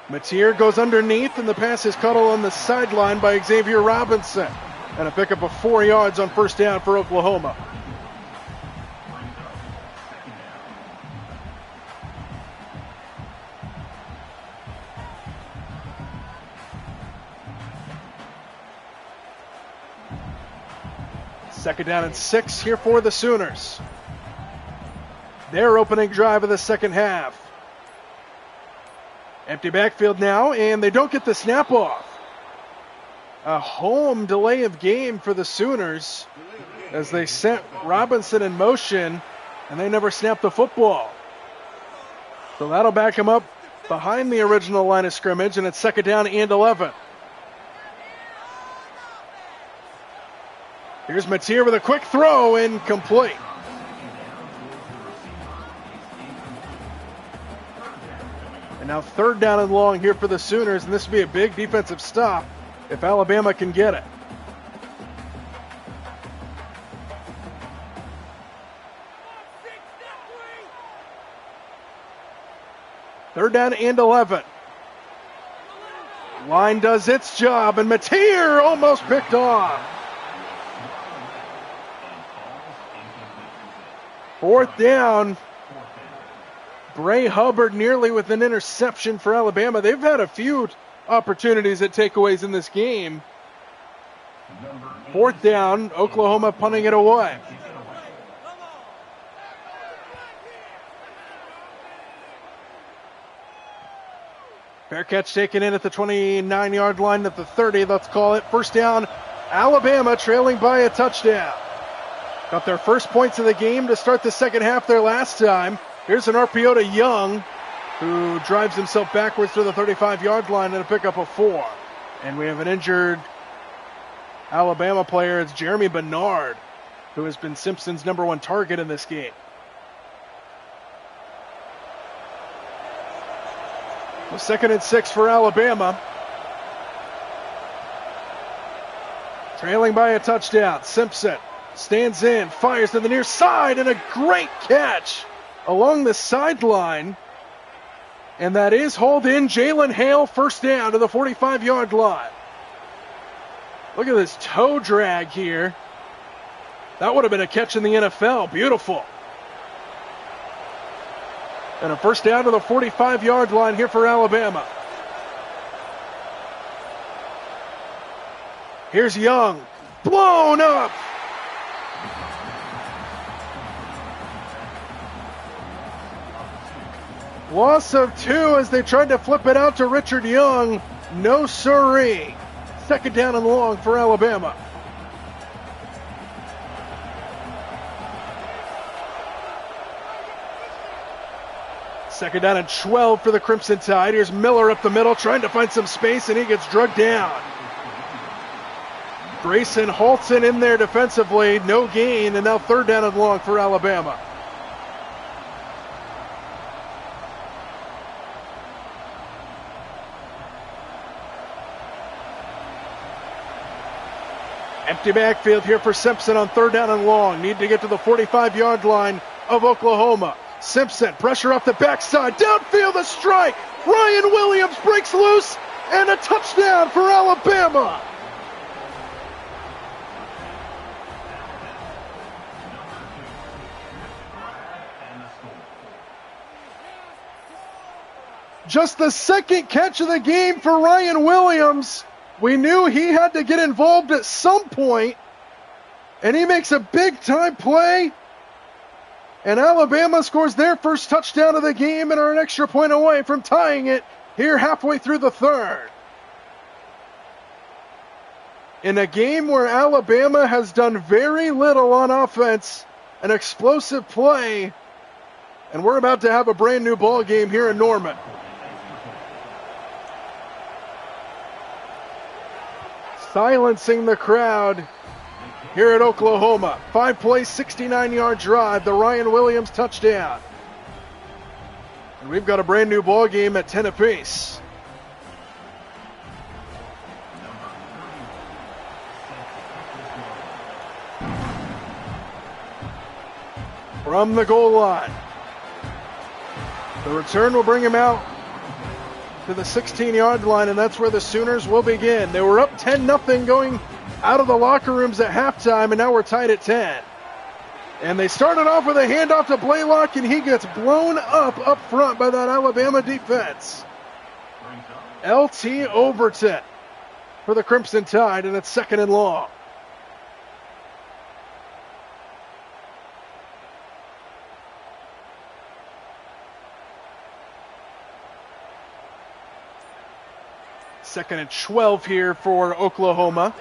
S1: Mateer goes underneath, and the pass is caught on the sideline by Xavier Robinson. And a pickup of 4 yards on first down for Oklahoma. Second down and 6 here for the Sooners. Their opening drive of the second half. Empty backfield now, and they don't get the snap off. A home delay of game for the Sooners as they sent Robinson in motion, and they never snapped the football. So that'll back him up behind the original line of scrimmage, and it's second down and 11. Here's Mateer with a quick throw, incomplete. And now third down and long here for the Sooners, and this will be a big defensive stop if Alabama can get it. Third down and 11. Line does its job, and Mateer almost picked off. Fourth down. Bray Hubbard nearly with an interception for Alabama. They've had a few opportunities at takeaways in this game. Fourth down, Oklahoma punting it away. Fair catch taken in at the 29-yard line at the 30, let's call it. First down, Alabama trailing by a touchdown. Got their first points of the game to start the second half there last time. Here's an RPO to Young, who drives himself backwards to the 35-yard line and a pickup of 4. And we have an injured Alabama player. It's Jeremy Bernard, who has been Simpson's number 1 target in this game. Well, second and 6 for Alabama. Trailing by a touchdown. Simpson stands in, fires to the near side, and a great catch along the sideline. And that is hauled in. Jalen Hale, first down to the 45-yard line. Look at this toe drag here. That would have been a catch in the NFL. Beautiful. And a first down to the 45-yard line here for Alabama. Here's Young. Blown up. Loss of 2 as they tried to flip it out to Richard Young. No siree. Second down and long for Alabama. Second down and 12 for the Crimson Tide. Here's Miller up the middle trying to find some space, and he gets drugged down. Grayson Halton in there defensively. No gain, and now third down and long for Alabama. Empty backfield here for Simpson on 3rd down and long. Need to get to the 45-yard line of Oklahoma. Simpson, pressure off the backside. Downfield, a strike. Ryan Williams breaks loose, and a touchdown for Alabama. Just the 2nd catch of the game for Ryan Williams. We knew he had to get involved at some point, and he makes a big-time play. And Alabama scores their first touchdown of the game and are an extra point away from tying it here halfway through the 3rd. In a game where Alabama has done very little on offense, an explosive play, and we're about to have a brand new ball game here in Norman. Silencing the crowd here at Oklahoma. 5-play, 69-yard drive, the Ryan Williams touchdown. And we've got a brand new ball game at 10 apiece. From the goal line. The return will bring him out to the 16-yard line, and that's where the Sooners will begin. They were up 10-0 going out of the locker rooms at halftime, and now we're tied at 10. And they started off with a handoff to Blaylock, and he gets blown up front by that Alabama defense. LT Overton for the Crimson Tide, and it's 2nd and long. Second and 12 here for Oklahoma.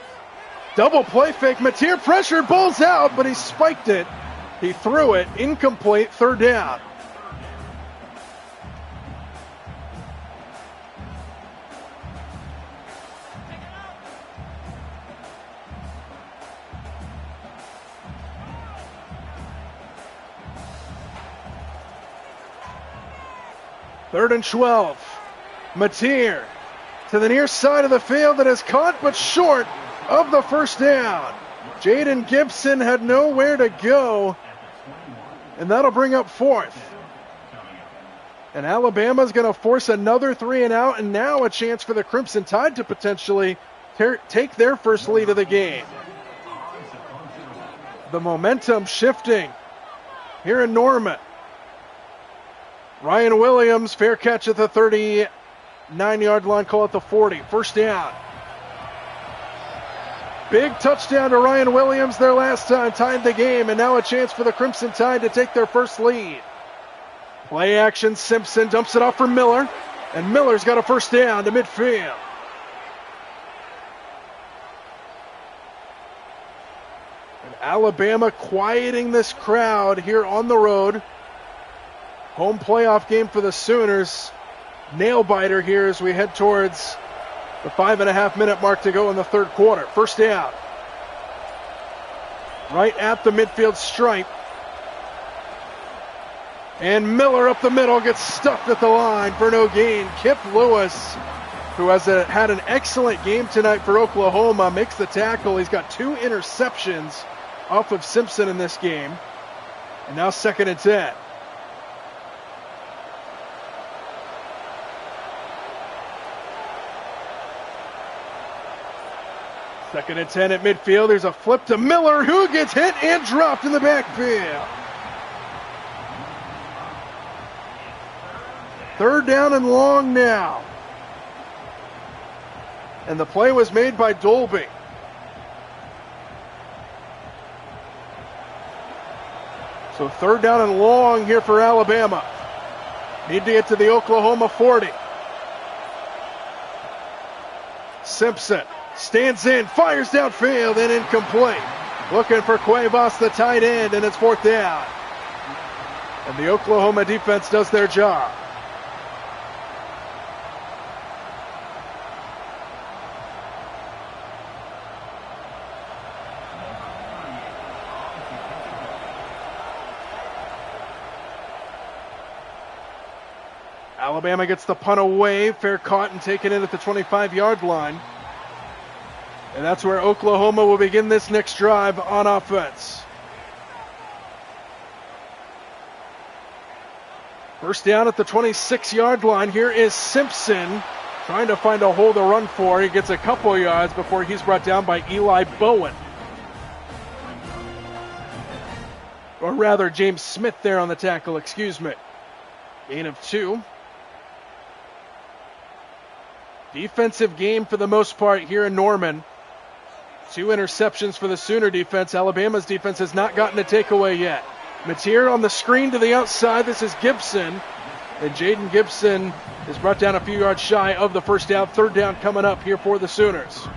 S1: Double play fake. Mateer pressure, ball's out, but he spiked it. He threw it. Incomplete. 3rd down. Third and 12. Mateer to the near side of the field that is caught but short of the 1st down. Jaden Gibson had nowhere to go, and that'll bring up 4th. And Alabama's going to force another 3 and out, and now a chance for the Crimson Tide to potentially take their first lead of the game. The momentum shifting here in Norman. Ryan Williams, fair catch at the 39-yard line, call it the 40. 1st down. Big touchdown to Ryan Williams their last time, tied the game, and now a chance for the Crimson Tide to take their first lead. Play action, Simpson dumps it off for Miller, and Miller's got a 1st down to midfield. And Alabama quieting this crowd here on the road. Home playoff game for the Sooners. Nail biter here as we head towards the 5.5-minute mark to go in the 3rd quarter. 1st down. Right at the midfield stripe. And Miller up the middle gets stuffed at the line for no gain. Kip Lewis, who has had an excellent game tonight for Oklahoma, makes the tackle. He's got 2 interceptions off of Simpson in this game. And now 2nd and 10. Second and 10 at midfield. There's a flip to Miller, who gets hit and dropped in the backfield. 3rd down and long now. And the play was made by Dolby. So 3rd down and long here for Alabama. Need to get to the Oklahoma 40. Simpson stands in, fires downfield, and incomplete. Looking for Cuevas, the tight end, and it's 4th down. And the Oklahoma defense does their job. Alabama gets the punt away, fair caught and taken in at the 25-yard line. And that's where Oklahoma will begin this next drive on offense. First down at the 26-yard line. Here is Simpson trying to find a hole to run for. He gets a couple yards before he's brought down by Eli Bowen. Or rather, James Smith there on the tackle, excuse me. Gain of 2. Defensive game for the most part here in Norman. 2 interceptions for the Sooner defense. Alabama's defense has not gotten a takeaway yet. Mateer on the screen to the outside. This is Gibson. And Jaden Gibson is brought down a few yards shy of the first down. Third down coming up here for the Sooners.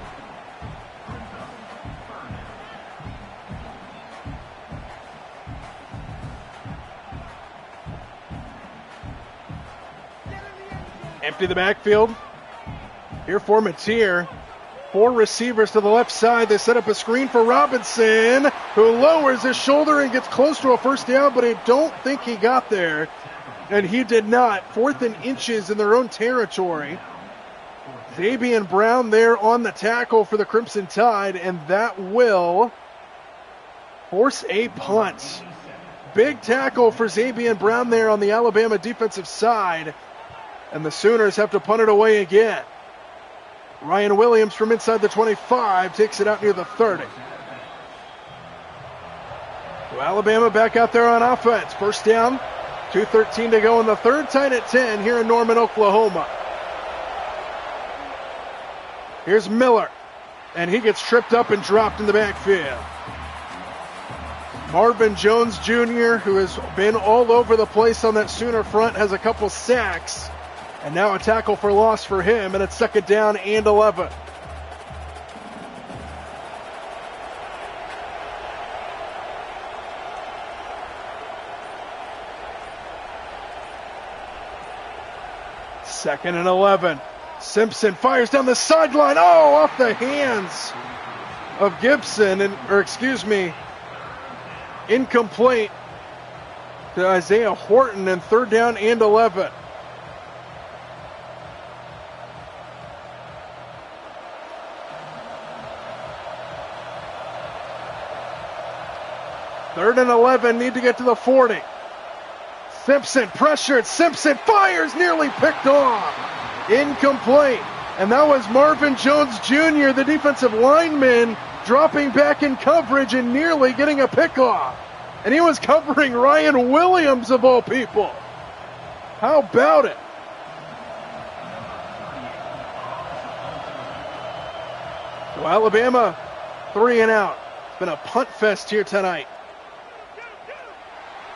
S1: Empty the backfield. Here for Mateer. 4 receivers to the left side. They set up a screen for Robinson, who lowers his shoulder and gets close to a first down, but I don't think he got there. And he did not. 4th and inches in their own territory. Zabian Brown there on the tackle for the Crimson Tide, and that will force a punt. Big tackle for Zabian Brown there on the Alabama defensive side. And the Sooners have to punt it away again. Ryan Williams from inside the 25 takes it out near the 30. So Alabama back out there on offense. First down, 2:13 to go in the third, tied at 10 here in Norman, Oklahoma. Here's Miller, and he gets tripped up and dropped in the backfield. Marvin Jones Jr., who has been all over the place on that Sooner front, has a couple sacks. And now a tackle for loss for him, and it's second down and 11. Second and 11. Simpson fires down the sideline. Oh, off the hands of Gibson, incomplete to Isaiah Horton, and third down and 11. Third and 11, need to get to the 40. Simpson pressured. Simpson fires, nearly picked off. Incomplete. And that was Marvin Jones Jr., the defensive lineman, dropping back in coverage and nearly getting a pickoff. And he was covering Ryan Williams, of all people. How about it? So Alabama, 3 and out. It's been a punt fest here tonight.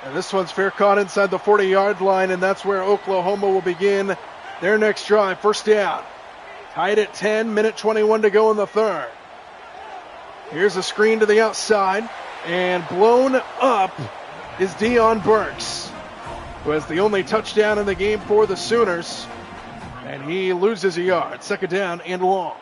S1: And this one's fair caught inside the 40-yard line, and that's where Oklahoma will begin their next drive. First down. Tied at 10, minute 21 to go in the third. Here's a screen to the outside, and blown up is Deion Burks, who has the only touchdown in the game for the Sooners, and he loses a yard. Second down and long.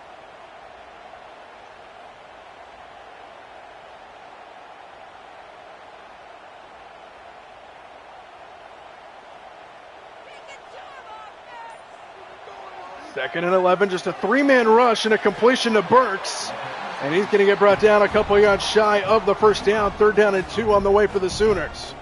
S1: Second and 11, just a 3-man rush and a completion to Burks. And he's going to get brought down a couple yards shy of the first down. Third down and 2 on the way for the Sooners.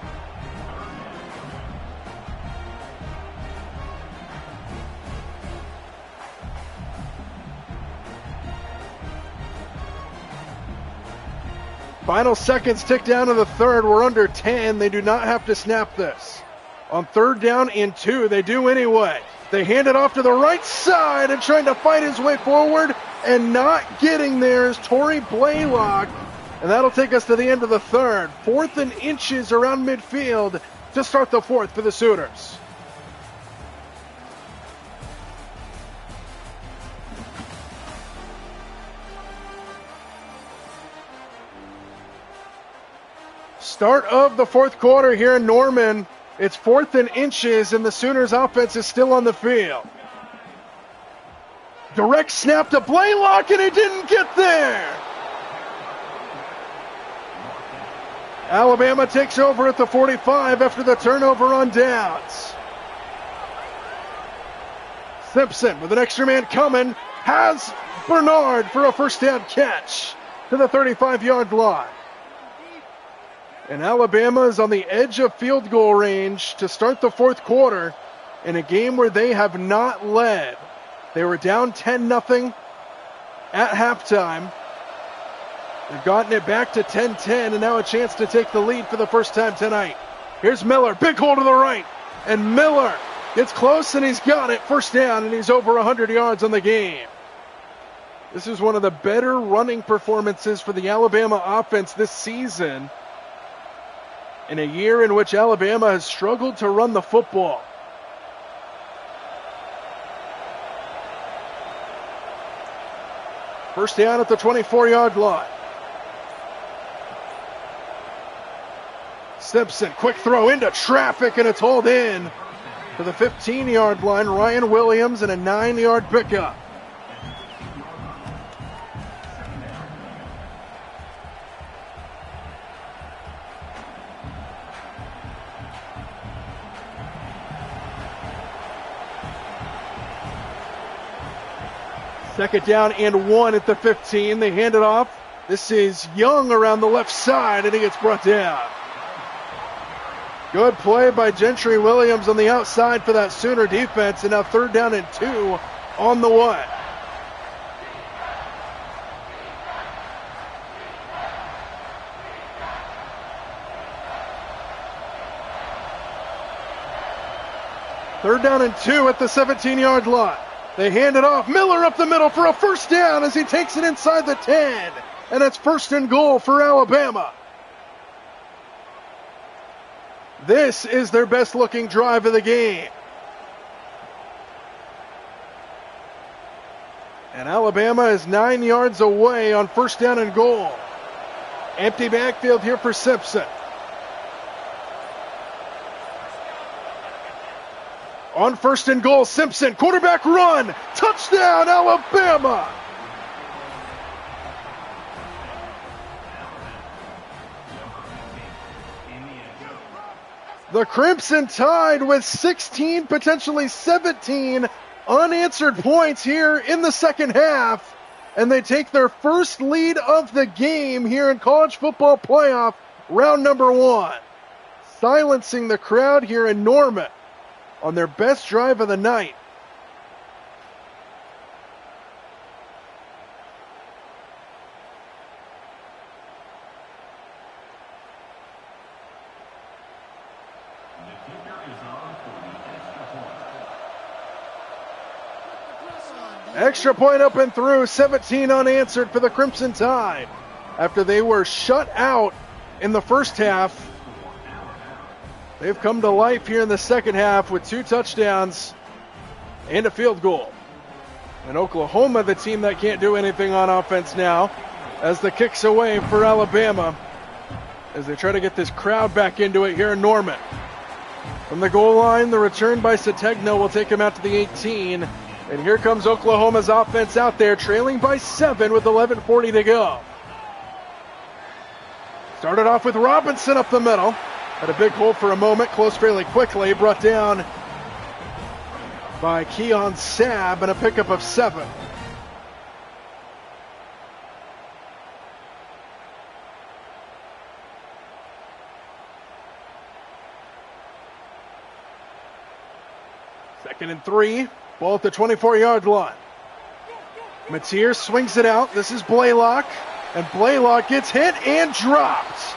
S1: Final seconds tick down to the third. We're under 10. They do not have to snap this. On third down and 2, they do anyway. They hand it off to the right side and trying to fight his way forward, and not getting there is Torrey Blaylock. And that'll take us to the end of the third. 4th and inches around midfield to start the fourth for the Sooners. Start of the fourth quarter here in Norman. It's 4th and inches, and the Sooners offense is still on the field. Direct snap to Blaylock, and he didn't get there. Alabama takes over at the 45 after the turnover on downs. Simpson with an extra man coming, has Bernard for a first down catch to the 35-yard line. And Alabama is on the edge of field goal range to start the fourth quarter in a game where they have not led. They were down 10-0 at halftime. They've gotten it back to 10-10 and now a chance to take the lead for the first time tonight. Here's Miller, big hole to the right. And Miller gets close and he's got it. First down and he's over 100 yards on the game. This is one of the better running performances for the Alabama offense this season, in a year in which Alabama has struggled to run the football. First down at the 24-yard line. Simpson, quick throw into traffic, and it's hauled in to the 15-yard line. Ryan Williams and a 9-yard pickup. Second down and 1 at the 15. They hand it off. This is Young around the left side, and he gets brought down. Good play by Gentry Williams on the outside for that Sooner defense, and now third down and 2 on the way. Third down and 2 at the 17-yard line. They hand it off. Miller up the middle for a first down as he takes it inside the 10. And it's first and goal for Alabama. This is their best looking drive of the game. And Alabama is 9 yards away on first down and goal. Empty backfield here for Simpson. On first and goal, Simpson, quarterback run, touchdown, Alabama! The Crimson Tide with 16, potentially 17 unanswered points here in the second half, and they take their first lead of the game here in college football playoff round number 1. Silencing the crowd here in Norman on their best drive of the night. Extra point up and through, 17 unanswered for the Crimson Tide. After they were shut out in the first half, they've come to life here in the second half with 2 touchdowns and a field goal. And Oklahoma, the team that can't do anything on offense now, as the kick's away for Alabama as they try to get this crowd back into it here in Norman. From the goal line, the return by Sategna will take him out to the 18. And here comes Oklahoma's offense out there, trailing by 7 with 11:40 to go. Started off with Robinson up the middle. Had a big hole for a moment, close fairly quickly, brought down by Keon Sabb and a pickup of 7. Second and 3, ball at the 24-yard line. Mateer swings it out. This is Blaylock, and Blaylock gets hit and dropped.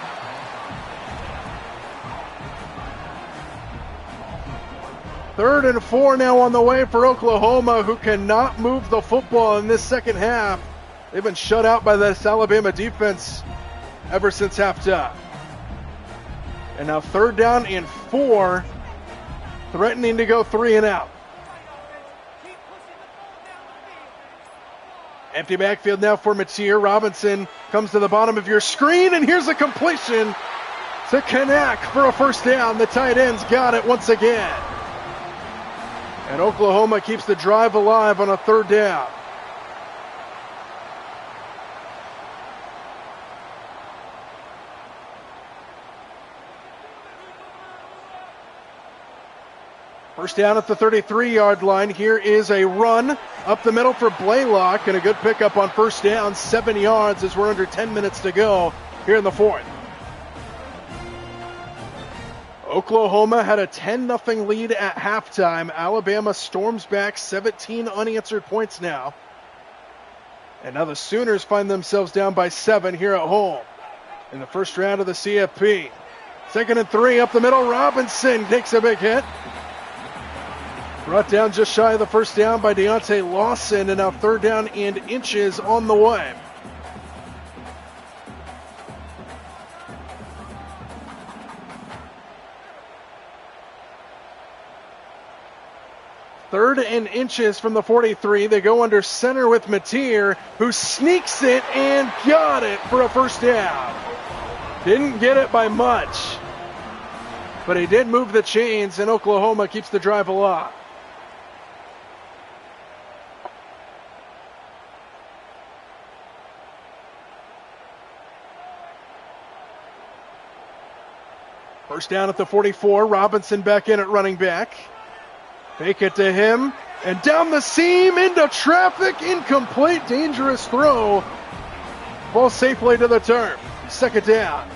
S1: Third and 4 now on the way for Oklahoma, who cannot move the football in this second half. They've been shut out by this Alabama defense ever since halftime. And now third down and 4, threatening to go 3 and out. Empty backfield now for Mateer. Robinson comes to the bottom of your screen, and here's a completion to Kanak for a first down. The tight end's got it once again. And Oklahoma keeps the drive alive on a third down. First down at the 33-yard line. Here is a run up the middle for Blaylock, and a good pickup on first down, 7 yards as we're under 10 minutes to go here in the fourth. Oklahoma had a 10-0 lead at halftime. Alabama storms back, 17 unanswered points now. And now the Sooners find themselves down by 7 here at home in the first round of the CFP. 2nd and 3 up the middle. Robinson takes a big hit. Brought down just shy of the first down by Deontay Lawson, and now 3rd down and inches on the way. Third and inches from the 43. They go under center with Mateer, who sneaks it and got it for a first down. Didn't get it by much, but he did move the chains, and Oklahoma keeps the drive alive. First down at the 44. Robinson back in at running back. Fake it to him, and down the seam into traffic. Incomplete, dangerous throw. Ball safely to the turf. 2nd down.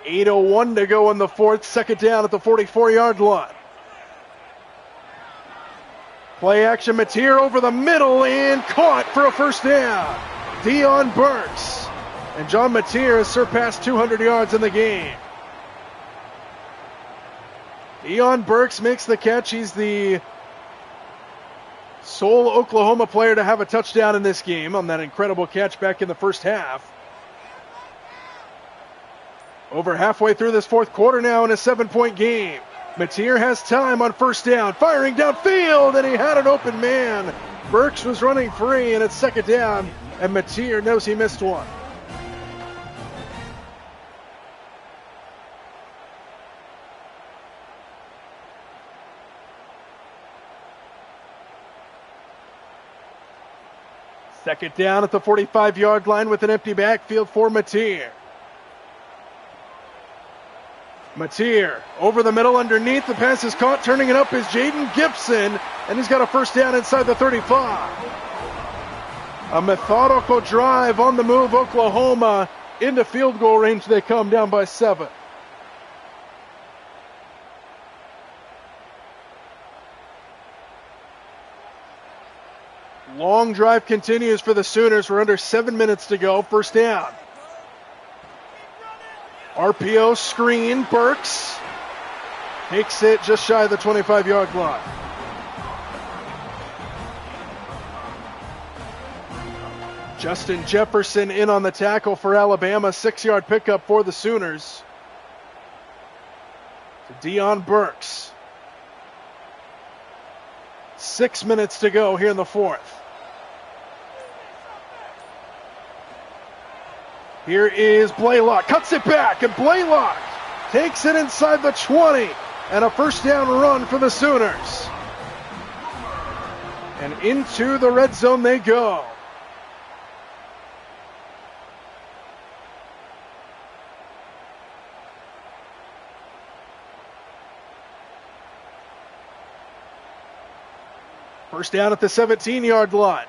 S1: .801 to go in the fourth. 2nd down at the 44-yard line. Play action, Mateer over the middle and caught for a first down. Dion Burks. And John Mateer has surpassed 200 yards in the game. Dion Burks makes the catch. He's the sole Oklahoma player to have a touchdown in this game on that incredible catch back in the first half. Over halfway through this fourth quarter now in a 7-point game. Mateer has time on first down, firing downfield, and he had an open man. Burks was running free, and it's 2nd down, and Mateer knows he missed one. Second down at the 45-yard line with an empty backfield for Mateer. Mateer over the middle underneath. The pass is caught. Turning it up is Jaden Gibson, and he's got a first down inside the 35. A methodical drive on the move. Oklahoma into field goal range. They come down by 7. Long drive continues for the Sooners. We're under 7 minutes to go. First down. RPO screen, Burks takes it just shy of the 25-yard line. Justin Jefferson in on the tackle for Alabama. 6-yard pickup for the Sooners. To Dion Burks. 6 minutes to go here in the fourth. Here is Blaylock, cuts it back, and Blaylock takes it inside the 20, and a first down run for the Sooners. And into the red zone they go. First down at the 17-yard line.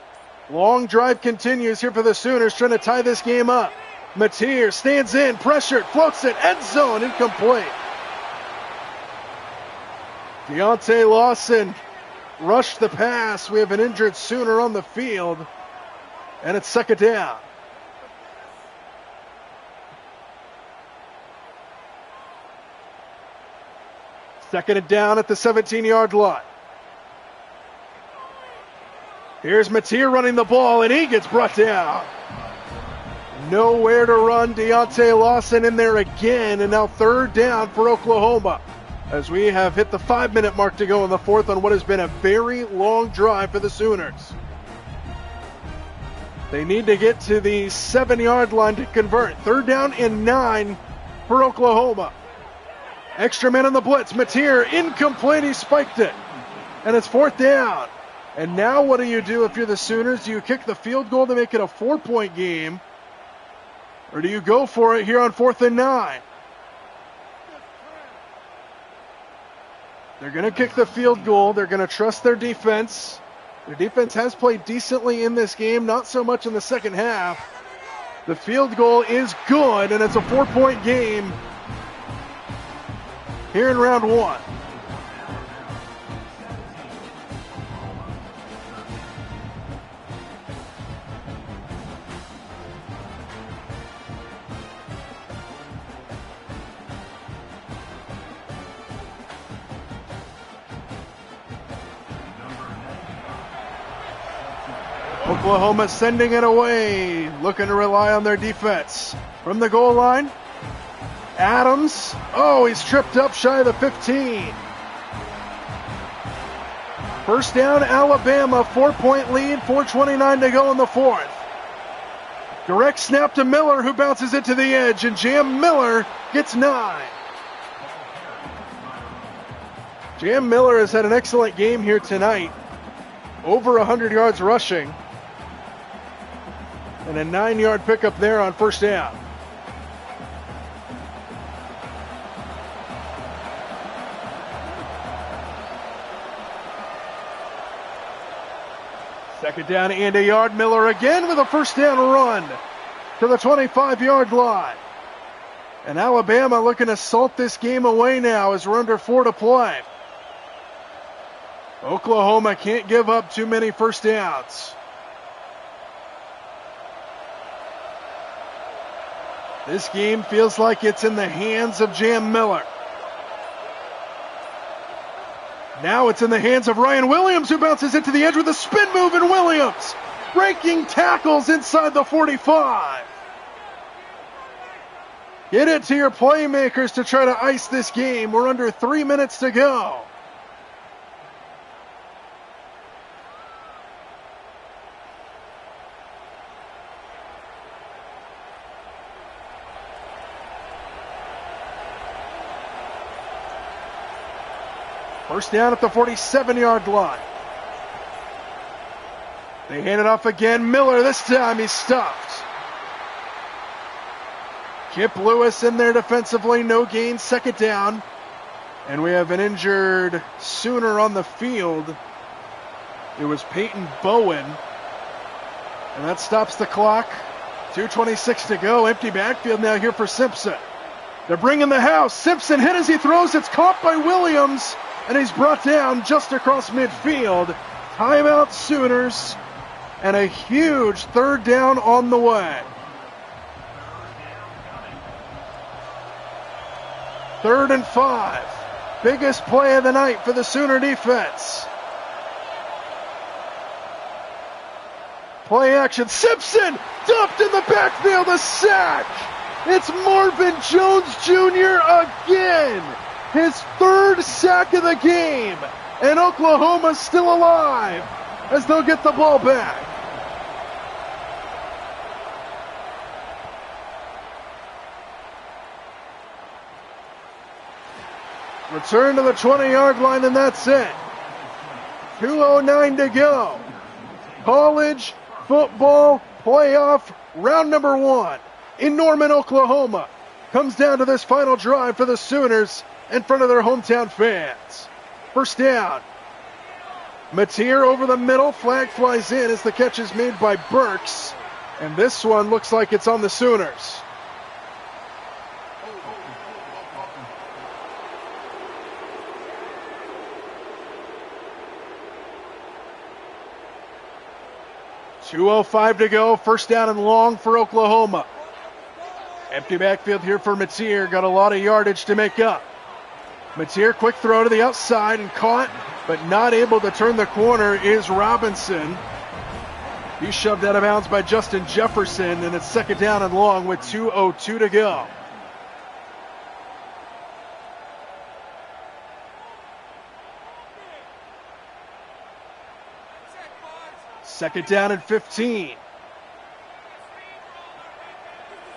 S1: Long drive continues here for the Sooners, trying to tie this game up. Mateer stands in, pressured, floats it, end zone, incomplete. Deontay Lawson rushed the pass. We have an injured Sooner on the field, and it's 2nd down. Second and down at the 17-yard line. Here's Mateer running the ball, and he gets brought down. Nowhere to run. Deontay Lawson in there again, and now 3rd down for Oklahoma as we have hit the 5-minute mark to go in the fourth on what has been a very long drive for the Sooners. They need to get to the 7-yard line to convert. 3rd down and 9 for Oklahoma. Extra man on the blitz. Mateer incomplete. He spiked it, and it's 4th down. And now what do you do if you're the Sooners? Do you kick the field goal to make it a 4-point game? Or do you go for it here on 4th and 9? They're going to kick the field goal. They're going to trust their defense. Their defense has played decently in this game, not so much in the second half. The field goal is good, and it's a 4-point game here in round 1. Oklahoma sending it away, looking to rely on their defense. From the goal line, Adams. Oh, he's tripped up shy of the 15. First down, Alabama, 4-point lead, 4:29 to go in the 4th. Direct snap to Miller, who bounces it to the edge, and Jam Miller gets 9. Jam Miller has had an excellent game here tonight. Over 100 yards rushing. And a 9-yard pickup there on first down. Second down and a yard. Miller again with a first down run to the 25-yard line. And Alabama looking to salt this game away now as we're under 4 to play. Oklahoma can't give up too many first downs. This game feels like it's in the hands of Jam Miller. Now it's in the hands of Ryan Williams, who bounces it to the edge with a spin move, and Williams breaking tackles inside the 45. Get it to your playmakers to try to ice this game. We're under 3 minutes to go. First down at the 47-yard line. They hand it off again. Miller, this time he's stuffed. Kip Lewis in there defensively, no gain, second down. And we have an injured Sooner on the field. It was Peyton Bowen. And that stops the clock. 2:26 to go. Empty backfield now here for Simpson. They're bringing the house. Simpson hit as he throws. It's caught by Williams. And he's brought down just across midfield. Timeout Sooners. And a huge third down on the way. Third and 5. Biggest play of the night for the Sooner defense. Play action. Simpson dumped in the backfield. A sack. It's Marvin Jones Jr. again. His third sack of the game. And Oklahoma's still alive as they'll get the ball back. Return to the 20-yard line, and that's it. 2:09 to go. College football playoff round number 1 in Norman, Oklahoma. Comes down to this final drive for the Sooners in front of their hometown fans. First down. Mateer over the middle. Flag flies in as the catch is made by Burks. And this one looks like it's on the Sooners. .205 to go. First down and long for Oklahoma. Empty backfield here for Mateer. Got a lot of yardage to make up. Mateer, quick throw to the outside and caught, but not able to turn the corner is Robinson. He's shoved out of bounds by Justin Jefferson, and it's second down and long with 2:02 to go. Second down and 15.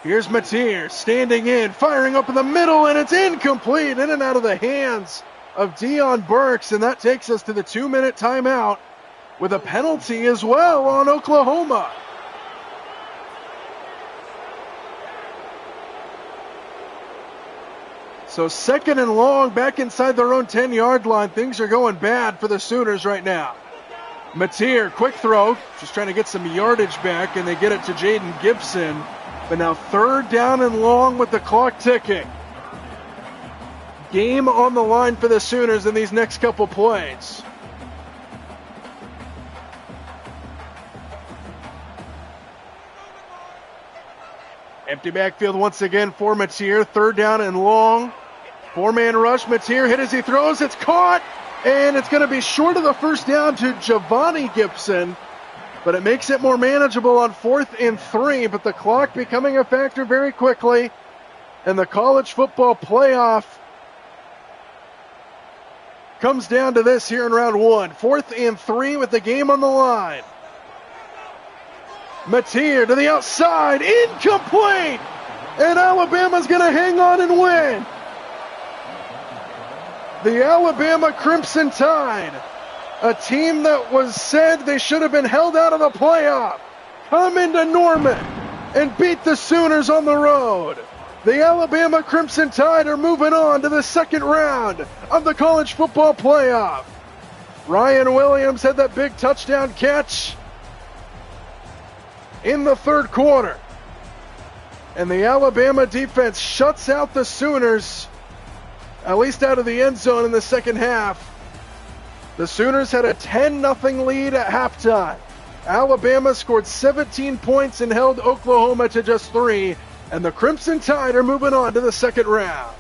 S1: Here's Mateer standing in, firing up in the middle, and it's incomplete, in and out of the hands of Deion Burks, and that takes us to the 2-minute timeout with a penalty as well on Oklahoma. So 2nd and long, back inside their own 10-yard line. Things are going bad for the Sooners right now. Mateer, quick throw, just trying to get some yardage back, and they get it to Jaden Gibson. But now 3rd down and long with the clock ticking. Game on the line for the Sooners in these next couple plays. Empty backfield once again for Mateer. 3rd down and long. 4-man rush. Mateer hit as he throws. It's caught. And it's going to be short of the 1st down to Javani Gibson. But it makes it more manageable on 4th and 3. But the clock becoming a factor very quickly. And the college football playoff comes down to this here in round 1. 4th and 3 with the game on the line. Mateer to the outside, incomplete! And Alabama's going to hang on and win. The Alabama Crimson Tide, a team that was said they should have been held out of the playoff, come into Norman and beat the Sooners on the road. The Alabama Crimson Tide are moving on to the 2nd round of the college football playoff. Ryan Williams had that big touchdown catch in the 3rd quarter. And the Alabama defense shuts out the Sooners, at least out of the end zone in the 2nd half. The Sooners had a 10-0 lead at halftime. Alabama scored 17 points and held Oklahoma to just 3. And the Crimson Tide are moving on to the 2nd round.